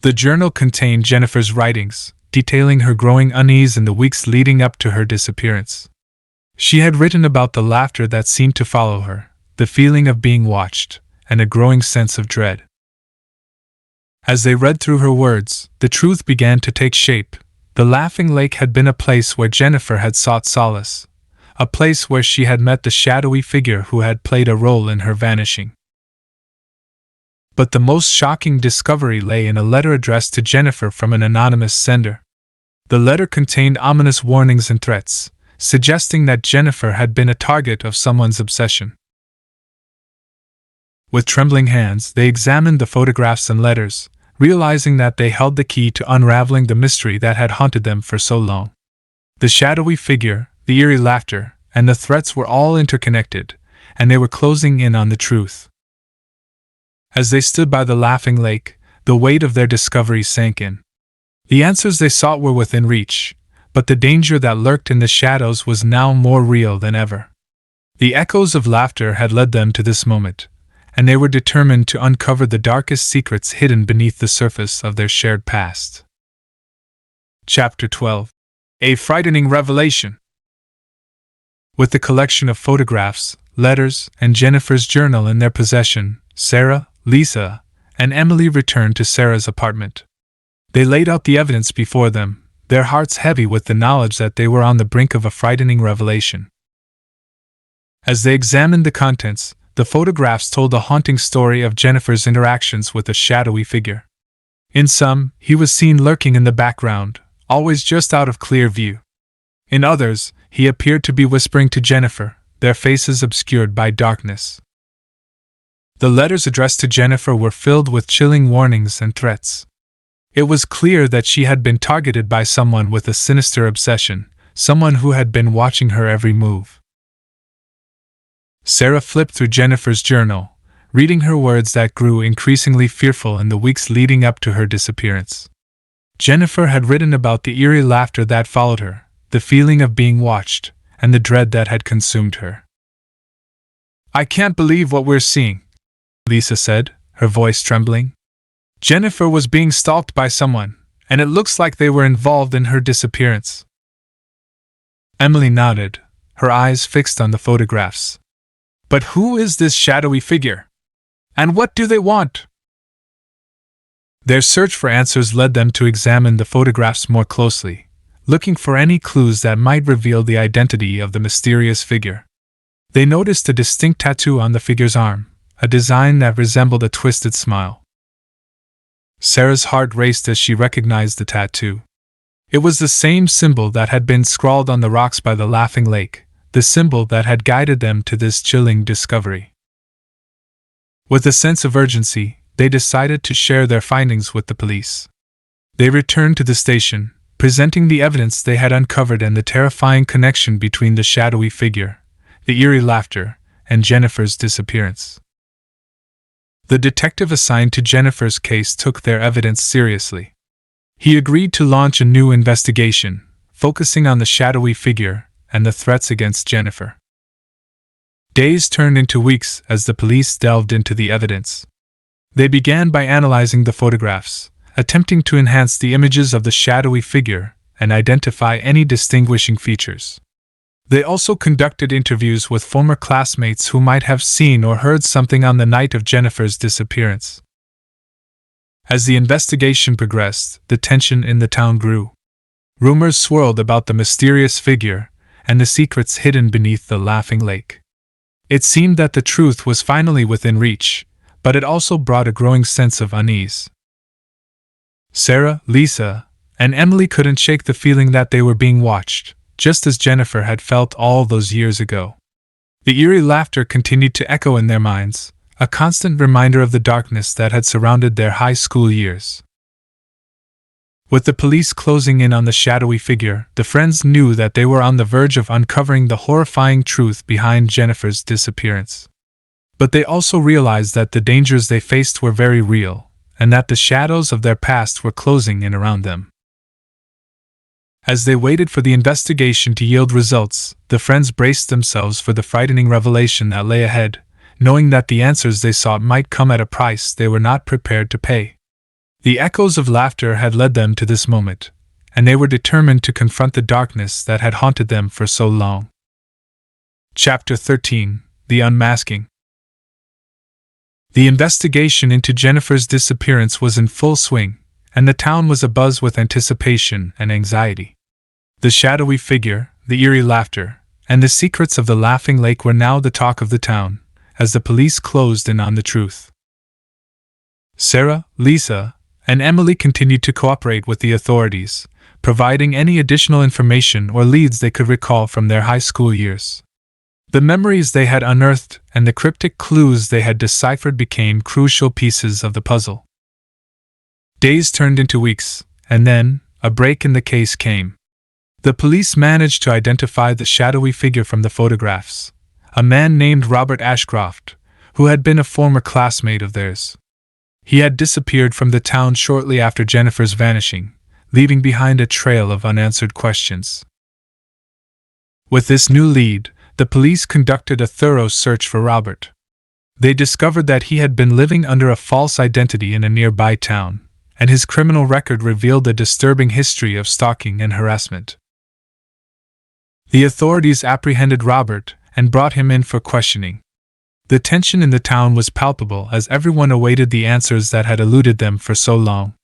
The journal contained Jennifer's writings, detailing her growing unease in the weeks leading up to her disappearance. She had written about the laughter that seemed to follow her, the feeling of being watched, and a growing sense of dread. As they read through her words, the truth began to take shape. The Laughing Lake had been a place where Jennifer had sought solace, a place where she had met the shadowy figure who had played a role in her vanishing. But the most shocking discovery lay in a letter addressed to Jennifer from an anonymous sender. The letter contained ominous warnings and threats, suggesting that Jennifer had been a target of someone's obsession. With trembling hands, they examined the photographs and letters, realizing that they held the key to unraveling the mystery that had haunted them for so long. The shadowy figure, the eerie laughter, and the threats were all interconnected, and they were closing in on the truth. As they stood by the Laughing Lake, the weight of their discovery sank in. The answers they sought were within reach, but the danger that lurked in the shadows was now more real than ever. The echoes of laughter had led them to this moment, and they were determined to uncover the darkest secrets hidden beneath the surface of their shared past. Chapter 12. A frightening revelation. With the collection of photographs, letters, and Jennifer's journal in their possession, Sarah, Lisa, and Emily returned to Sarah's apartment. They laid out the evidence before them, their hearts heavy with the knowledge that they were on the brink of a frightening revelation. As they examined the contents, the photographs told a haunting story of Jennifer's interactions with a shadowy figure. In some, he was seen lurking in the background, always just out of clear view. In others, he appeared to be whispering to Jennifer, their faces obscured by darkness. The letters addressed to Jennifer were filled with chilling warnings and threats. It was clear that she had been targeted by someone with a sinister obsession, someone who had been watching her every move. Sarah flipped through Jennifer's journal, reading her words that grew increasingly fearful in the weeks leading up to her disappearance. Jennifer had written about the eerie laughter that followed her, the feeling of being watched, and the dread that had consumed her. "I can't believe what we're seeing," Lisa said, her voice trembling. "Jennifer was being stalked by someone, and it looks like they were involved in her disappearance." Emily nodded, her eyes fixed on the photographs. "But who is this shadowy figure? And what do they want?" Their search for answers led them to examine the photographs more closely, looking for any clues that might reveal the identity of the mysterious figure. They noticed a distinct tattoo on the figure's arm, a design that resembled a twisted smile. Sarah's heart raced as she recognized the tattoo. It was the same symbol that had been scrawled on the rocks by the laughing lake, the symbol that had guided them to this chilling discovery. With a sense of urgency, they decided to share their findings with the police. They returned to the station, presenting the evidence they had uncovered and the terrifying connection between the shadowy figure, the eerie laughter, and Jennifer's disappearance. The detective assigned to Jennifer's case took their evidence seriously. He agreed to launch a new investigation, focusing on the shadowy figure and the threats against Jennifer. Days turned into weeks as the police delved into the evidence. They began by analyzing the photographs, attempting to enhance the images of the shadowy figure and identify any distinguishing features. They also conducted interviews with former classmates who might have seen or heard something on the night of Jennifer's disappearance. As the investigation progressed, the tension in the town grew. Rumors swirled about the mysterious figure and the secrets hidden beneath the laughing lake. It seemed that the truth was finally within reach, but it also brought a growing sense of unease. Sarah, Lisa, and Emily couldn't shake the feeling that they were being watched, just as Jennifer had felt all those years ago. The eerie laughter continued to echo in their minds, a constant reminder of the darkness that had surrounded their high school years. With the police closing in on the shadowy figure, the friends knew that they were on the verge of uncovering the horrifying truth behind Jennifer's disappearance. But they also realized that the dangers they faced were very real, and that the shadows of their past were closing in around them. As they waited for the investigation to yield results, the friends braced themselves for the frightening revelation that lay ahead, knowing that the answers they sought might come at a price they were not prepared to pay. The echoes of laughter had led them to this moment, and they were determined to confront the darkness that had haunted them for so long. Chapter 13: The Unmasking. The investigation into Jennifer's disappearance was in full swing, and the town was abuzz with anticipation and anxiety. The shadowy figure, the eerie laughter, and the secrets of the laughing lake were now the talk of the town, as the police closed in on the truth. Sarah, Lisa, and Emily continued to cooperate with the authorities, providing any additional information or leads they could recall from their high school years. The memories they had unearthed and the cryptic clues they had deciphered became crucial pieces of the puzzle. Days turned into weeks, and then, a break in the case came. The police managed to identify the shadowy figure from the photographs, a man named Robert Ashcroft, who had been a former classmate of theirs. He had disappeared from the town shortly after Jennifer's vanishing, leaving behind a trail of unanswered questions. With this new lead, the police conducted a thorough search for Robert. They discovered that he had been living under a false identity in a nearby town, and his criminal record revealed a disturbing history of stalking and harassment. The authorities apprehended Robert and brought him in for questioning. The tension in the town was palpable as everyone awaited the answers that had eluded them for so long.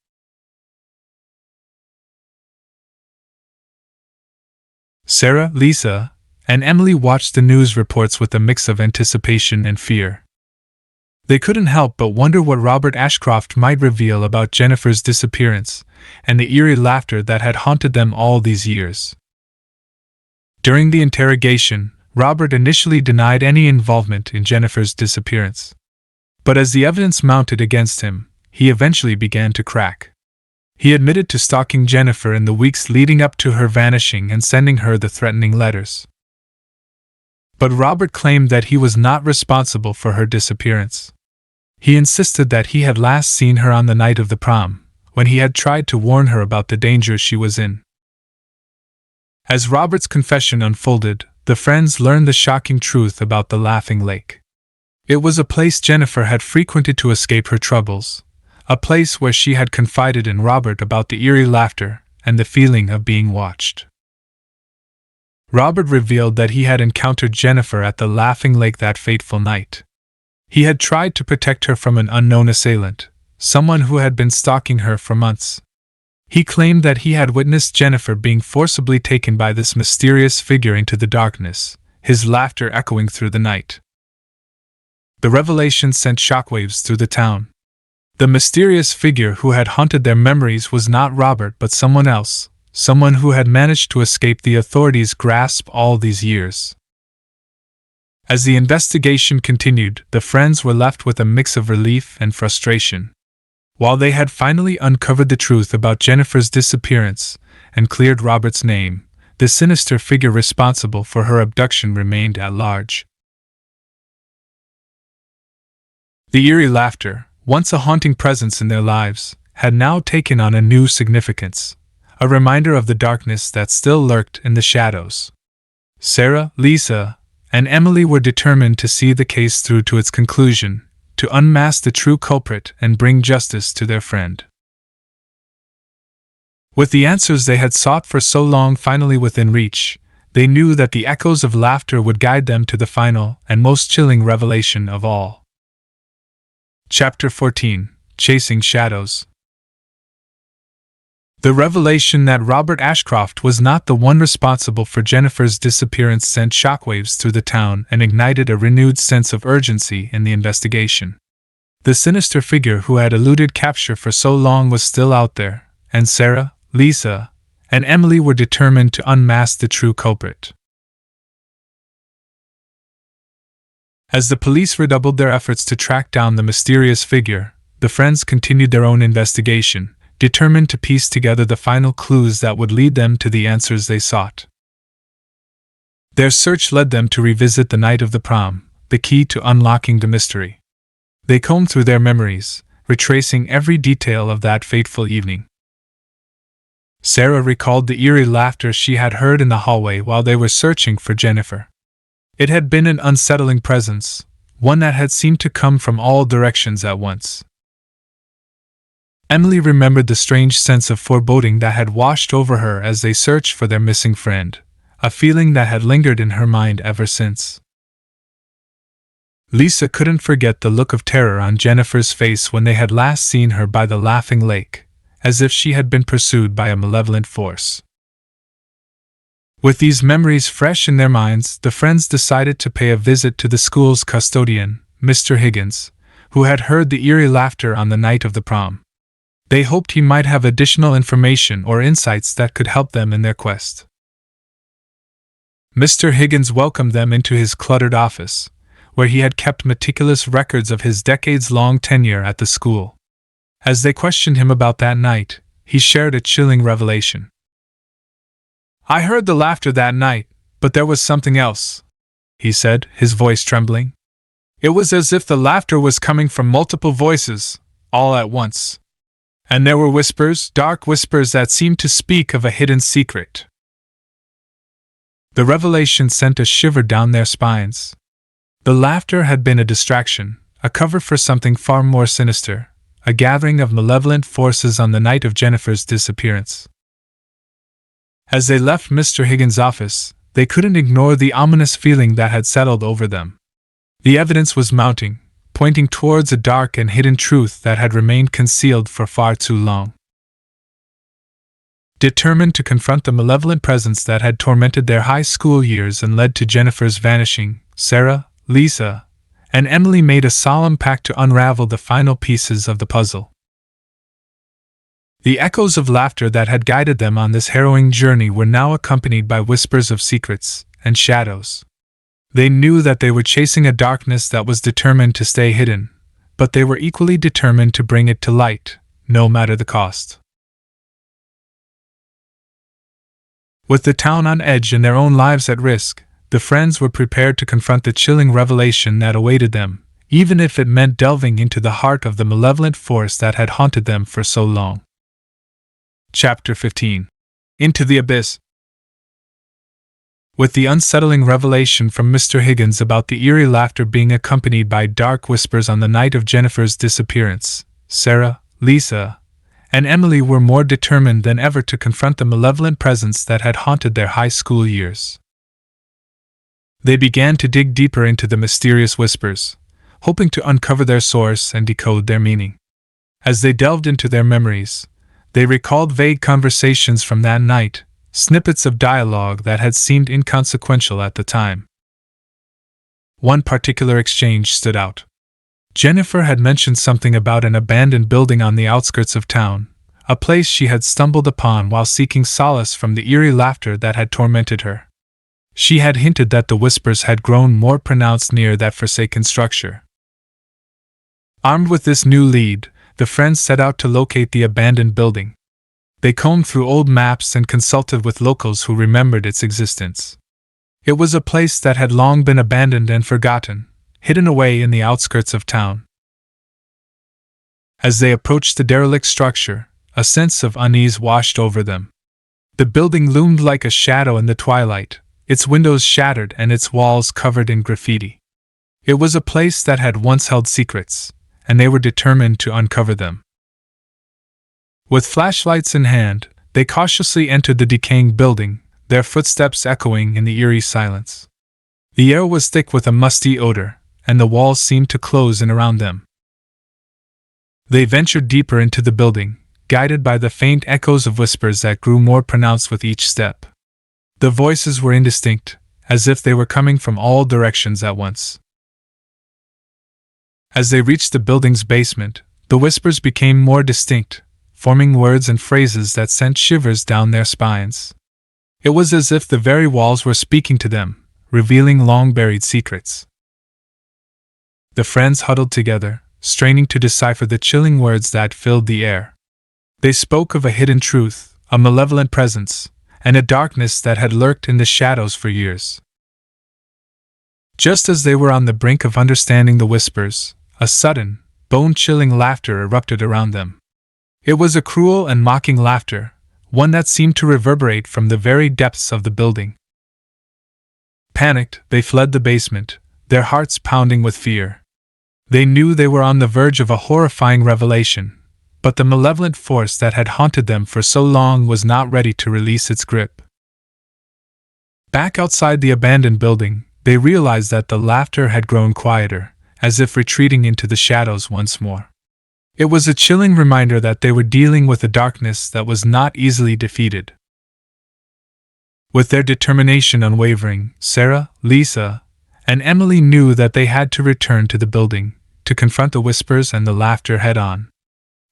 Sarah, Lisa, and Emily watched the news reports with a mix of anticipation and fear. They couldn't help but wonder what Robert Ashcroft might reveal about Jennifer's disappearance and the eerie laughter that had haunted them all these years. During the interrogation, Robert initially denied any involvement in Jennifer's disappearance. But as the evidence mounted against him, he eventually began to crack. He admitted to stalking Jennifer in the weeks leading up to her vanishing and sending her the threatening letters. But Robert claimed that he was not responsible for her disappearance. He insisted that he had last seen her on the night of the prom, when he had tried to warn her about the danger she was in. As Robert's confession unfolded, the friends learned the shocking truth about the Laughing Lake. It was a place Jennifer had frequented to escape her troubles, a place where she had confided in Robert about the eerie laughter and the feeling of being watched. Robert revealed that he had encountered Jennifer at the Laughing Lake that fateful night. He had tried to protect her from an unknown assailant, someone who had been stalking her for months. He claimed that he had witnessed Jennifer being forcibly taken by this mysterious figure into the darkness, his laughter echoing through the night. The revelation sent shockwaves through the town. The mysterious figure who had haunted their memories was not Robert but someone else, someone who had managed to escape the authorities' grasp all these years. As the investigation continued, the friends were left with a mix of relief and frustration. While they had finally uncovered the truth about Jennifer's disappearance and cleared Robert's name, the sinister figure responsible for her abduction remained at large. The eerie laughter, once a haunting presence in their lives, had now taken on a new significance, a reminder of the darkness that still lurked in the shadows. Sarah, Lisa, and Emily were determined to see the case through to its conclusion, to unmask the true culprit and bring justice to their friend. With the answers they had sought for so long finally within reach, they knew that the echoes of laughter would guide them to the final and most chilling revelation of all. Chapter 14: Chasing Shadows. The revelation that Robert Ashcroft was not the one responsible for Jennifer's disappearance sent shockwaves through the town and ignited a renewed sense of urgency in the investigation. The sinister figure who had eluded capture for so long was still out there, and Sarah, Lisa, and Emily were determined to unmask the true culprit. As the police redoubled their efforts to track down the mysterious figure, the friends continued their own investigation, determined to piece together the final clues that would lead them to the answers they sought. Their search led them to revisit the night of the prom, the key to unlocking the mystery. They combed through their memories, retracing every detail of that fateful evening. Sarah recalled the eerie laughter she had heard in the hallway while they were searching for Jennifer. It had been an unsettling presence, one that had seemed to come from all directions at once. Emily remembered the strange sense of foreboding that had washed over her as they searched for their missing friend, a feeling that had lingered in her mind ever since. Lisa couldn't forget the look of terror on Jennifer's face when they had last seen her by the Laughing Lake, as if she had been pursued by a malevolent force. With these memories fresh in their minds, the friends decided to pay a visit to the school's custodian, Mr. Higgins, who had heard the eerie laughter on the night of the prom. They hoped he might have additional information or insights that could help them in their quest. Mr. Higgins welcomed them into his cluttered office, where he had kept meticulous records of his decades-long tenure at the school. As they questioned him about that night, he shared a chilling revelation. "I heard the laughter that night, but there was something else," he said, his voice trembling. "It was as if the laughter was coming from multiple voices, all at once. And there were whispers, dark whispers that seemed to speak of a hidden secret." The revelation sent a shiver down their spines. The laughter had been a distraction, a cover for something far more sinister, a gathering of malevolent forces on the night of Jennifer's disappearance. As they left Mr. Higgins' office, they couldn't ignore the ominous feeling that had settled over them. The evidence was mounting, pointing towards a dark and hidden truth that had remained concealed for far too long. Determined to confront the malevolent presence that had tormented their high school years and led to Jennifer's vanishing, Sarah, Lisa, and Emily made a solemn pact to unravel the final pieces of the puzzle. The echoes of laughter that had guided them on this harrowing journey were now accompanied by whispers of secrets and shadows. They knew that they were chasing a darkness that was determined to stay hidden, but they were equally determined to bring it to light, no matter the cost. With the town on edge and their own lives at risk, the friends were prepared to confront the chilling revelation that awaited them, even if it meant delving into the heart of the malevolent force that had haunted them for so long. Chapter 15. Into the Abyss. With the unsettling revelation from Mr. Higgins about the eerie laughter being accompanied by dark whispers on the night of Jennifer's disappearance, Sarah, Lisa, and Emily were more determined than ever to confront the malevolent presence that had haunted their high school years. They began to dig deeper into the mysterious whispers, hoping to uncover their source and decode their meaning. As they delved into their memories, they recalled vague conversations from that night, snippets of dialogue that had seemed inconsequential at the time. One particular exchange stood out. Jennifer had mentioned something about an abandoned building on the outskirts of town, a place she had stumbled upon while seeking solace from the eerie laughter that had tormented her. She had hinted that the whispers had grown more pronounced near that forsaken structure. Armed with this new lead, the friends set out to locate the abandoned building. They combed through old maps and consulted with locals who remembered its existence. It was a place that had long been abandoned and forgotten, hidden away in the outskirts of town. As they approached the derelict structure, a sense of unease washed over them. The building loomed like a shadow in the twilight, its windows shattered and its walls covered in graffiti. It was a place that had once held secrets, and they were determined to uncover them. With flashlights in hand, they cautiously entered the decaying building, their footsteps echoing in the eerie silence. The air was thick with a musty odor, and the walls seemed to close in around them. They ventured deeper into the building, guided by the faint echoes of whispers that grew more pronounced with each step. The voices were indistinct, as if they were coming from all directions at once. As they reached the building's basement, the whispers became more distinct, forming words and phrases that sent shivers down their spines. It was as if the very walls were speaking to them, revealing long-buried secrets. The friends huddled together, straining to decipher the chilling words that filled the air. They spoke of a hidden truth, a malevolent presence, and a darkness that had lurked in the shadows for years. Just as they were on the brink of understanding the whispers, a sudden, bone-chilling laughter erupted around them. It was a cruel and mocking laughter, one that seemed to reverberate from the very depths of the building. Panicked, they fled the basement, their hearts pounding with fear. They knew they were on the verge of a horrifying revelation, but the malevolent force that had haunted them for so long was not ready to release its grip. Back outside the abandoned building, they realized that the laughter had grown quieter, as if retreating into the shadows once more. It was a chilling reminder that they were dealing with a darkness that was not easily defeated. With their determination unwavering, Sarah, Lisa, and Emily knew that they had to return to the building, to confront the whispers and the laughter head-on.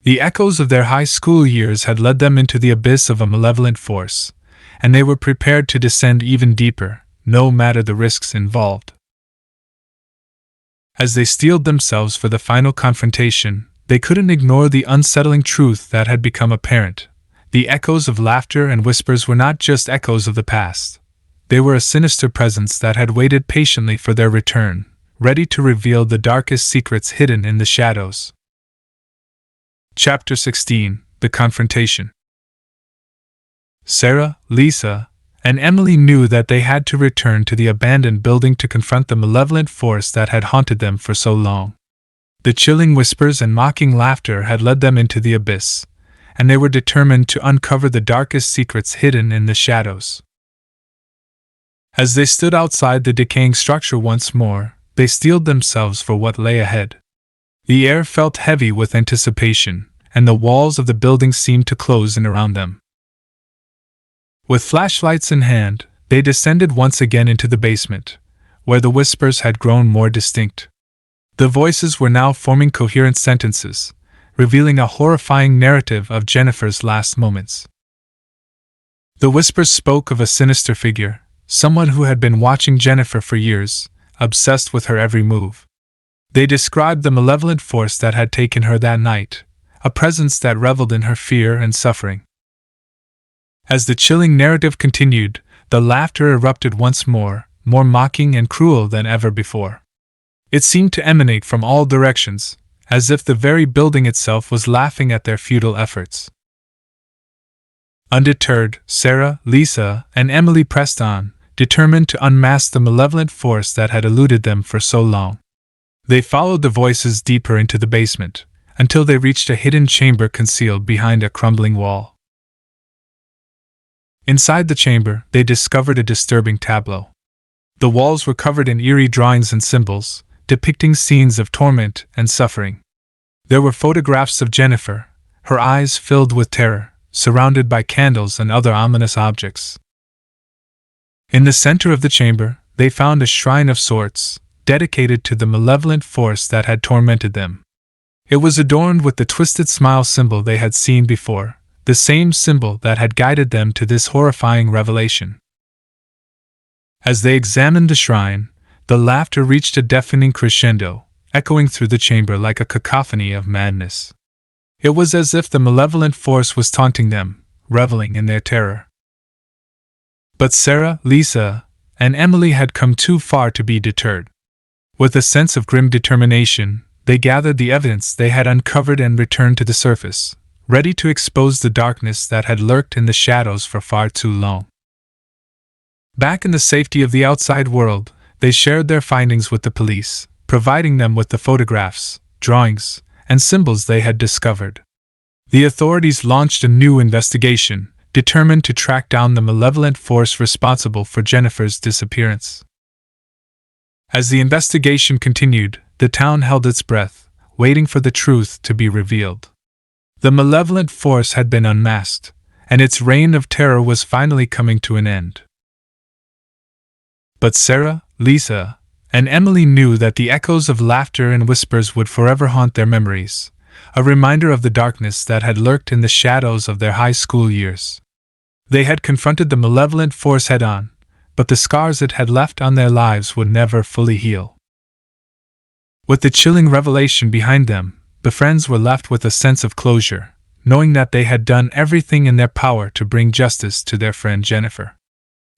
The echoes of their high school years had led them into the abyss of a malevolent force, and they were prepared to descend even deeper, no matter the risks involved. As they steeled themselves for the final confrontation, they couldn't ignore the unsettling truth that had become apparent. The echoes of laughter and whispers were not just echoes of the past. They were a sinister presence that had waited patiently for their return, ready to reveal the darkest secrets hidden in the shadows. Chapter 16. The Confrontation. Sarah, Lisa, and Emily knew that they had to return to the abandoned building to confront the malevolent force that had haunted them for so long. The chilling whispers and mocking laughter had led them into the abyss, and they were determined to uncover the darkest secrets hidden in the shadows. As they stood outside the decaying structure once more, they steeled themselves for what lay ahead. The air felt heavy with anticipation, and the walls of the building seemed to close in around them. With flashlights in hand, they descended once again into the basement, where the whispers had grown more distinct. The voices were now forming coherent sentences, revealing a horrifying narrative of Jennifer's last moments. The whispers spoke of a sinister figure, someone who had been watching Jennifer for years, obsessed with her every move. They described the malevolent force that had taken her that night, a presence that reveled in her fear and suffering. As the chilling narrative continued, the laughter erupted once more mocking and cruel than ever before. It seemed to emanate from all directions, as if the very building itself was laughing at their futile efforts. Undeterred, Sarah, Lisa, and Emily pressed on, determined to unmask the malevolent force that had eluded them for so long. They followed the voices deeper into the basement, until they reached a hidden chamber concealed behind a crumbling wall. Inside the chamber, they discovered a disturbing tableau. The walls were covered in eerie drawings and symbols, depicting scenes of torment and suffering. There were photographs of Jennifer, her eyes filled with terror, surrounded by candles and other ominous objects. In the center of the chamber, they found a shrine of sorts, dedicated to the malevolent force that had tormented them. It was adorned with the twisted smile symbol they had seen before, the same symbol that had guided them to this horrifying revelation. As they examined the shrine, the laughter reached a deafening crescendo, echoing through the chamber like a cacophony of madness. It was as if the malevolent force was taunting them, reveling in their terror. But Sarah, Lisa, and Emily had come too far to be deterred. With a sense of grim determination, they gathered the evidence they had uncovered and returned to the surface, ready to expose the darkness that had lurked in the shadows for far too long. Back in the safety of the outside world, they shared their findings with the police, providing them with the photographs, drawings, and symbols they had discovered. The authorities launched a new investigation, determined to track down the malevolent force responsible for Jennifer's disappearance. As the investigation continued, the town held its breath, waiting for the truth to be revealed. The malevolent force had been unmasked, and its reign of terror was finally coming to an end. But Sarah, Lisa, and Emily knew that the echoes of laughter and whispers would forever haunt their memories, a reminder of the darkness that had lurked in the shadows of their high school years. They had confronted the malevolent force head-on, but the scars it had left on their lives would never fully heal. With the chilling revelation behind them, the friends were left with a sense of closure, knowing that they had done everything in their power to bring justice to their friend Jennifer.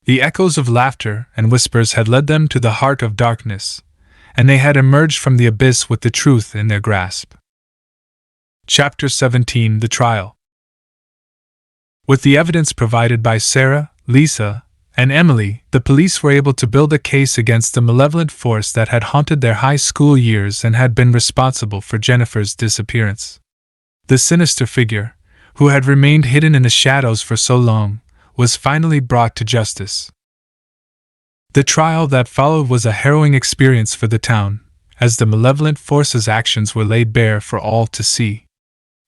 The echoes of laughter and whispers had led them to the heart of darkness, and they had emerged from the abyss with the truth in their grasp. Chapter 17: The Trial. With the evidence provided by Sarah, Lisa, and Emily, the police were able to build a case against the malevolent force that had haunted their high school years and had been responsible for Jennifer's disappearance. The sinister figure, who had remained hidden in the shadows for so long, was finally brought to justice. The trial that followed was a harrowing experience for the town, as the malevolent force's actions were laid bare for all to see.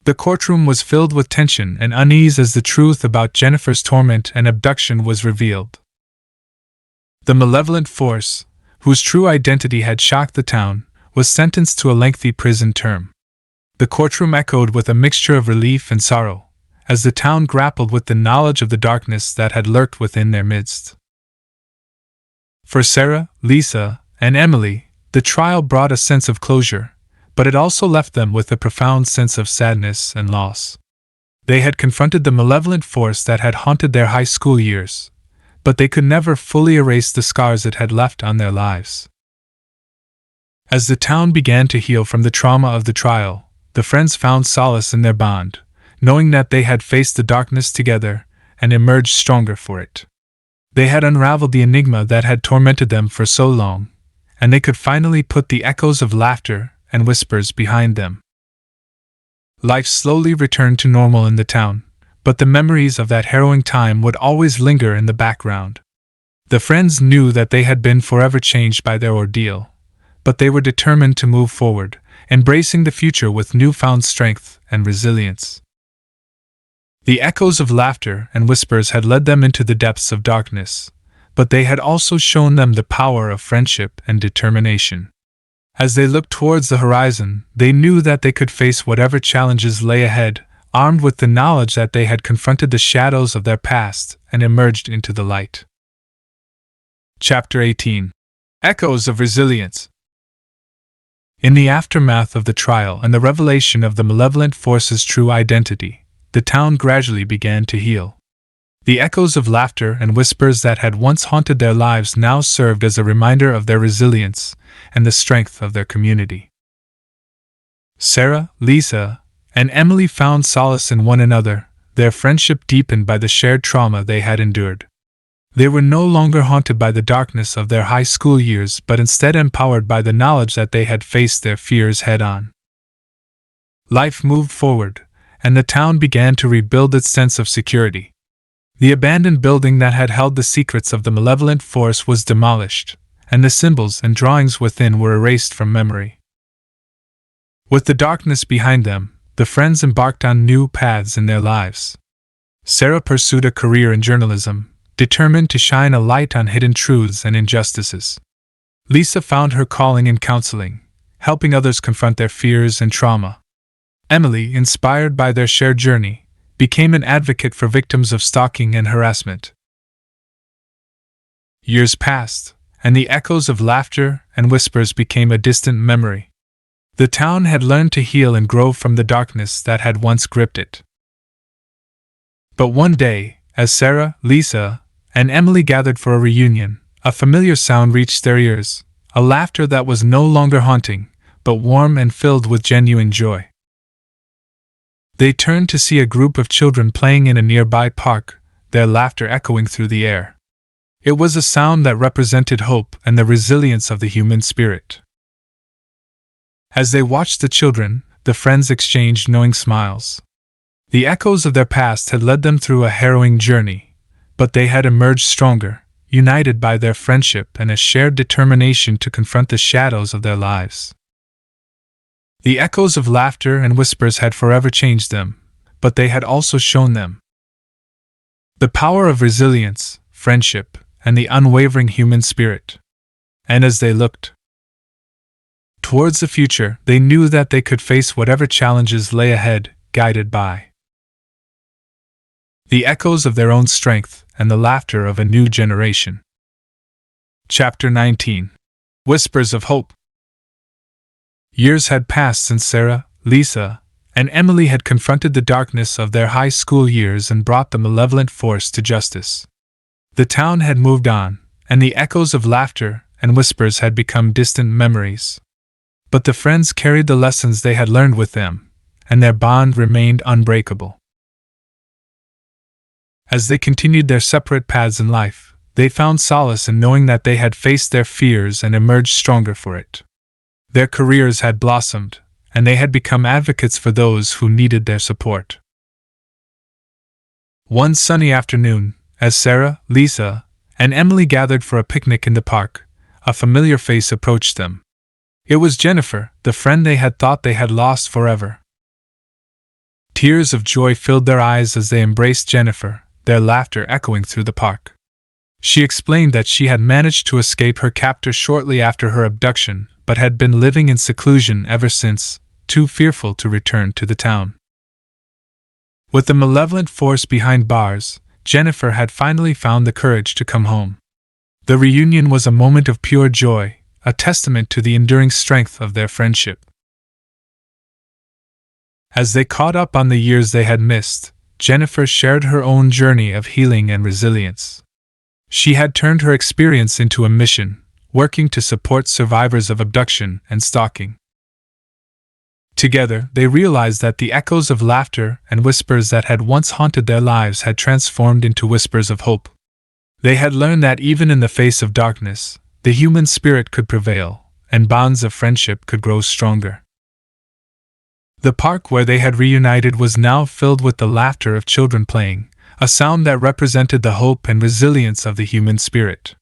The courtroom was filled with tension and unease as the truth about Jennifer's torment and abduction was revealed. The malevolent force, whose true identity had shocked the town, was sentenced to a lengthy prison term. The courtroom echoed with a mixture of relief and sorrow, as the town grappled with the knowledge of the darkness that had lurked within their midst. For Sarah, Lisa, and Emily, the trial brought a sense of closure, but it also left them with a profound sense of sadness and loss. They had confronted the malevolent force that had haunted their high school years, but they could never fully erase the scars it had left on their lives. As the town began to heal from the trauma of the trial, the friends found solace in their bond, knowing that they had faced the darkness together and emerged stronger for it. They had unraveled the enigma that had tormented them for so long, and they could finally put the echoes of laughter and whispers behind them. Life slowly returned to normal in the town, but the memories of that harrowing time would always linger in the background. The friends knew that they had been forever changed by their ordeal, but they were determined to move forward, embracing the future with newfound strength and resilience. The echoes of laughter and whispers had led them into the depths of darkness, but they had also shown them the power of friendship and determination. As they looked towards the horizon, they knew that they could face whatever challenges lay ahead, armed with the knowledge that they had confronted the shadows of their past and emerged into the light. Chapter 18. Echoes of Resilience. In the aftermath of the trial and the revelation of the malevolent force's true identity, the town gradually began to heal. The echoes of laughter and whispers that had once haunted their lives now served as a reminder of their resilience and the strength of their community. Sarah, Lisa, and Emily found solace in one another, their friendship deepened by the shared trauma they had endured. They were no longer haunted by the darkness of their high school years, but instead empowered by the knowledge that they had faced their fears head-on. Life moved forward, and the town began to rebuild its sense of security. The abandoned building that had held the secrets of the malevolent force was demolished, and the symbols and drawings within were erased from memory. With the darkness behind them, the friends embarked on new paths in their lives. Sarah pursued a career in journalism, determined to shine a light on hidden truths and injustices. Lisa found her calling in counseling, helping others confront their fears and trauma. Emily, inspired by their shared journey, became an advocate for victims of stalking and harassment. Years passed, and the echoes of laughter and whispers became a distant memory. The town had learned to heal and grow from the darkness that had once gripped it. But one day, as Sarah, Lisa, and Emily gathered for a reunion, a familiar sound reached their ears, a laughter that was no longer haunting, but warm and filled with genuine joy. They turned to see a group of children playing in a nearby park, their laughter echoing through the air. It was a sound that represented hope and the resilience of the human spirit. As they watched the children, the friends exchanged knowing smiles. The echoes of their past had led them through a harrowing journey, but they had emerged stronger, united by their friendship and a shared determination to confront the shadows of their lives. The echoes of laughter and whispers had forever changed them, but they had also shown them the power of resilience, friendship, and the unwavering human spirit. And as they looked towards the future, they knew that they could face whatever challenges lay ahead, guided by the echoes of their own strength and the laughter of a new generation. Chapter 19. Whispers of Hope. Years had passed since Sarah, Lisa, and Emily had confronted the darkness of their high school years and brought the malevolent force to justice. The town had moved on, and the echoes of laughter and whispers had become distant memories. But the friends carried the lessons they had learned with them, and their bond remained unbreakable. As they continued their separate paths in life, they found solace in knowing that they had faced their fears and emerged stronger for it. Their careers had blossomed, and they had become advocates for those who needed their support. One sunny afternoon, as Sarah, Lisa, and Emily gathered for a picnic in the park, a familiar face approached them. It was Jennifer, the friend they had thought they had lost forever. Tears of joy filled their eyes as they embraced Jennifer, their laughter echoing through the park. She explained that she had managed to escape her captor shortly after her abduction, but had been living in seclusion ever since, too fearful to return to the town. With the malevolent force behind bars, Jennifer had finally found the courage to come home. The reunion was a moment of pure joy, a testament to the enduring strength of their friendship. As they caught up on the years they had missed, Jennifer shared her own journey of healing and resilience. She had turned her experience into a mission, working to support survivors of abduction and stalking. Together, they realized that the echoes of laughter and whispers that had once haunted their lives had transformed into whispers of hope. They had learned that even in the face of darkness, the human spirit could prevail, and bonds of friendship could grow stronger. The park where they had reunited was now filled with the laughter of children playing, a sound that represented the hope and resilience of the human spirit.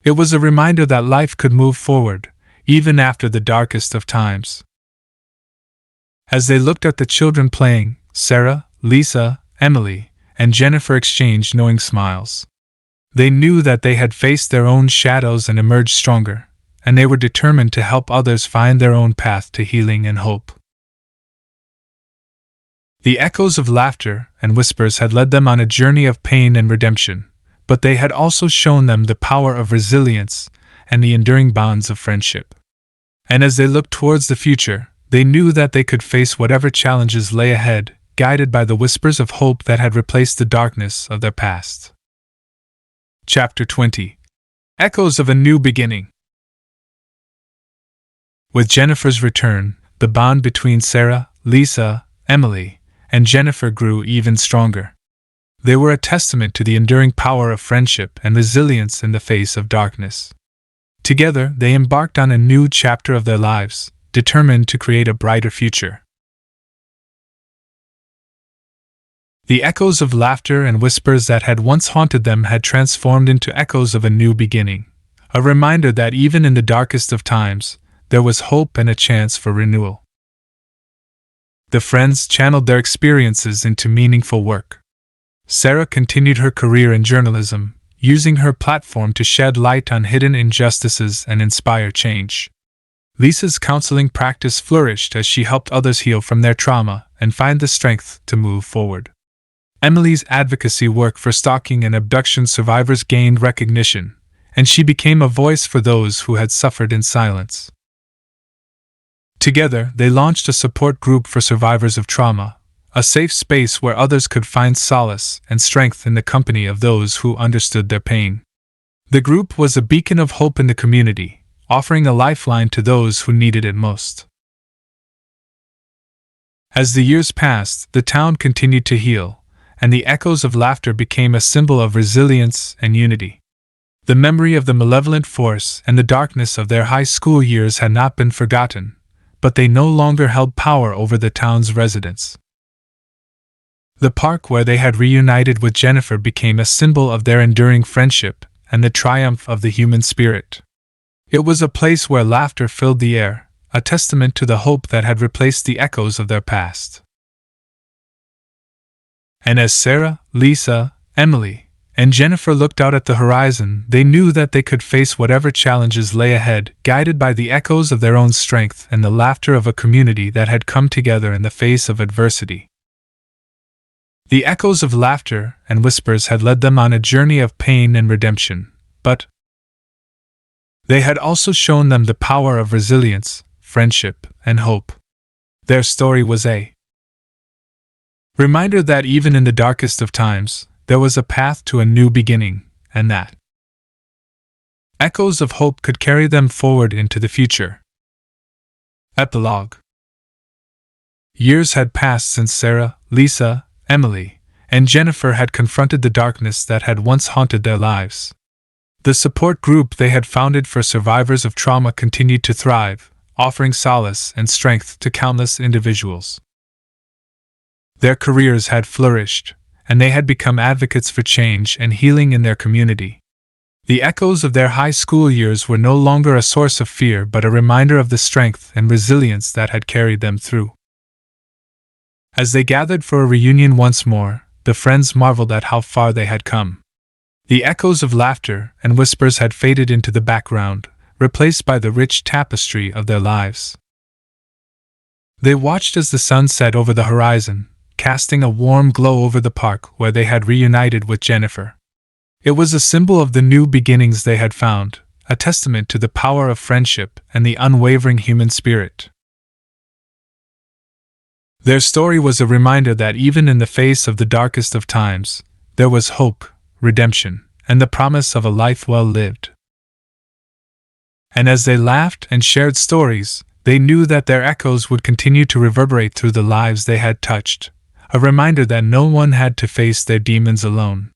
It was a reminder that life could move forward, even after the darkest of times. As they looked at the children playing, Sarah, Lisa, Emily, and Jennifer exchanged knowing smiles. They knew that they had faced their own shadows and emerged stronger, and they were determined to help others find their own path to healing and hope. The echoes of laughter and whispers had led them on a journey of pain and redemption, but they had also shown them the power of resilience and the enduring bonds of friendship. And as they looked towards the future, they knew that they could face whatever challenges lay ahead, guided by the whispers of hope that had replaced the darkness of their past. Chapter 20. Echoes of a New Beginning. With Jennifer's return, the bond between Sarah, Lisa, Emily, and Jennifer grew even stronger. They were a testament to the enduring power of friendship and resilience in the face of darkness. Together, they embarked on a new chapter of their lives, determined to create a brighter future. The echoes of laughter and whispers that had once haunted them had transformed into echoes of a new beginning, a reminder that even in the darkest of times, there was hope and a chance for renewal. The friends channeled their experiences into meaningful work. Sarah continued her career in journalism, using her platform to shed light on hidden injustices and inspire change. Lisa's counseling practice flourished as she helped others heal from their trauma and find the strength to move forward. Emily's advocacy work for stalking and abduction survivors gained recognition, and she became a voice for those who had suffered in silence. Together, they launched a support group for survivors of trauma, a safe space where others could find solace and strength in the company of those who understood their pain. The group was a beacon of hope in the community, offering a lifeline to those who needed it most. As the years passed, the town continued to heal, and the echoes of laughter became a symbol of resilience and unity. The memory of the malevolent force and the darkness of their high school years had not been forgotten, but they no longer held power over the town's residents. The park where they had reunited with Jennifer became a symbol of their enduring friendship and the triumph of the human spirit. It was a place where laughter filled the air, a testament to the hope that had replaced the echoes of their past. And as Sarah, Lisa, Emily, and Jennifer looked out at the horizon, they knew that they could face whatever challenges lay ahead, guided by the echoes of their own strength and the laughter of a community that had come together in the face of adversity. The echoes of laughter and whispers had led them on a journey of pain and redemption, but they had also shown them the power of resilience, friendship, and hope. Their story was a reminder that even in the darkest of times, there was a path to a new beginning, and that echoes of hope could carry them forward into the future. Epilogue. Years had passed since Sarah, Lisa, Emily, and Jennifer had confronted the darkness that had once haunted their lives. The support group they had founded for survivors of trauma continued to thrive, offering solace and strength to countless individuals. Their careers had flourished, and they had become advocates for change and healing in their community. The echoes of their high school years were no longer a source of fear but a reminder of the strength and resilience that had carried them through. As they gathered for a reunion once more, the friends marveled at how far they had come. The echoes of laughter and whispers had faded into the background, replaced by the rich tapestry of their lives. They watched as the sun set over the horizon, casting a warm glow over the park where they had reunited with Jennifer. It was a symbol of the new beginnings they had found, a testament to the power of friendship and the unwavering human spirit. Their story was a reminder that even in the face of the darkest of times, there was hope, redemption, and the promise of a life well lived. And as they laughed and shared stories, they knew that their echoes would continue to reverberate through the lives they had touched, a reminder that no one had to face their demons alone.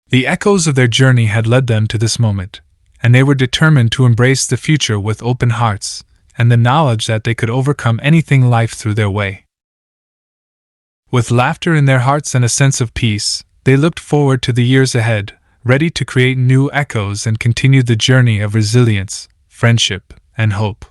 The echoes of their journey had led them to this moment, and they were determined to embrace the future with open hearts, and the knowledge that they could overcome anything life threw their way. With laughter in their hearts and a sense of peace, they looked forward to the years ahead, ready to create new echoes and continue the journey of resilience, friendship, and hope.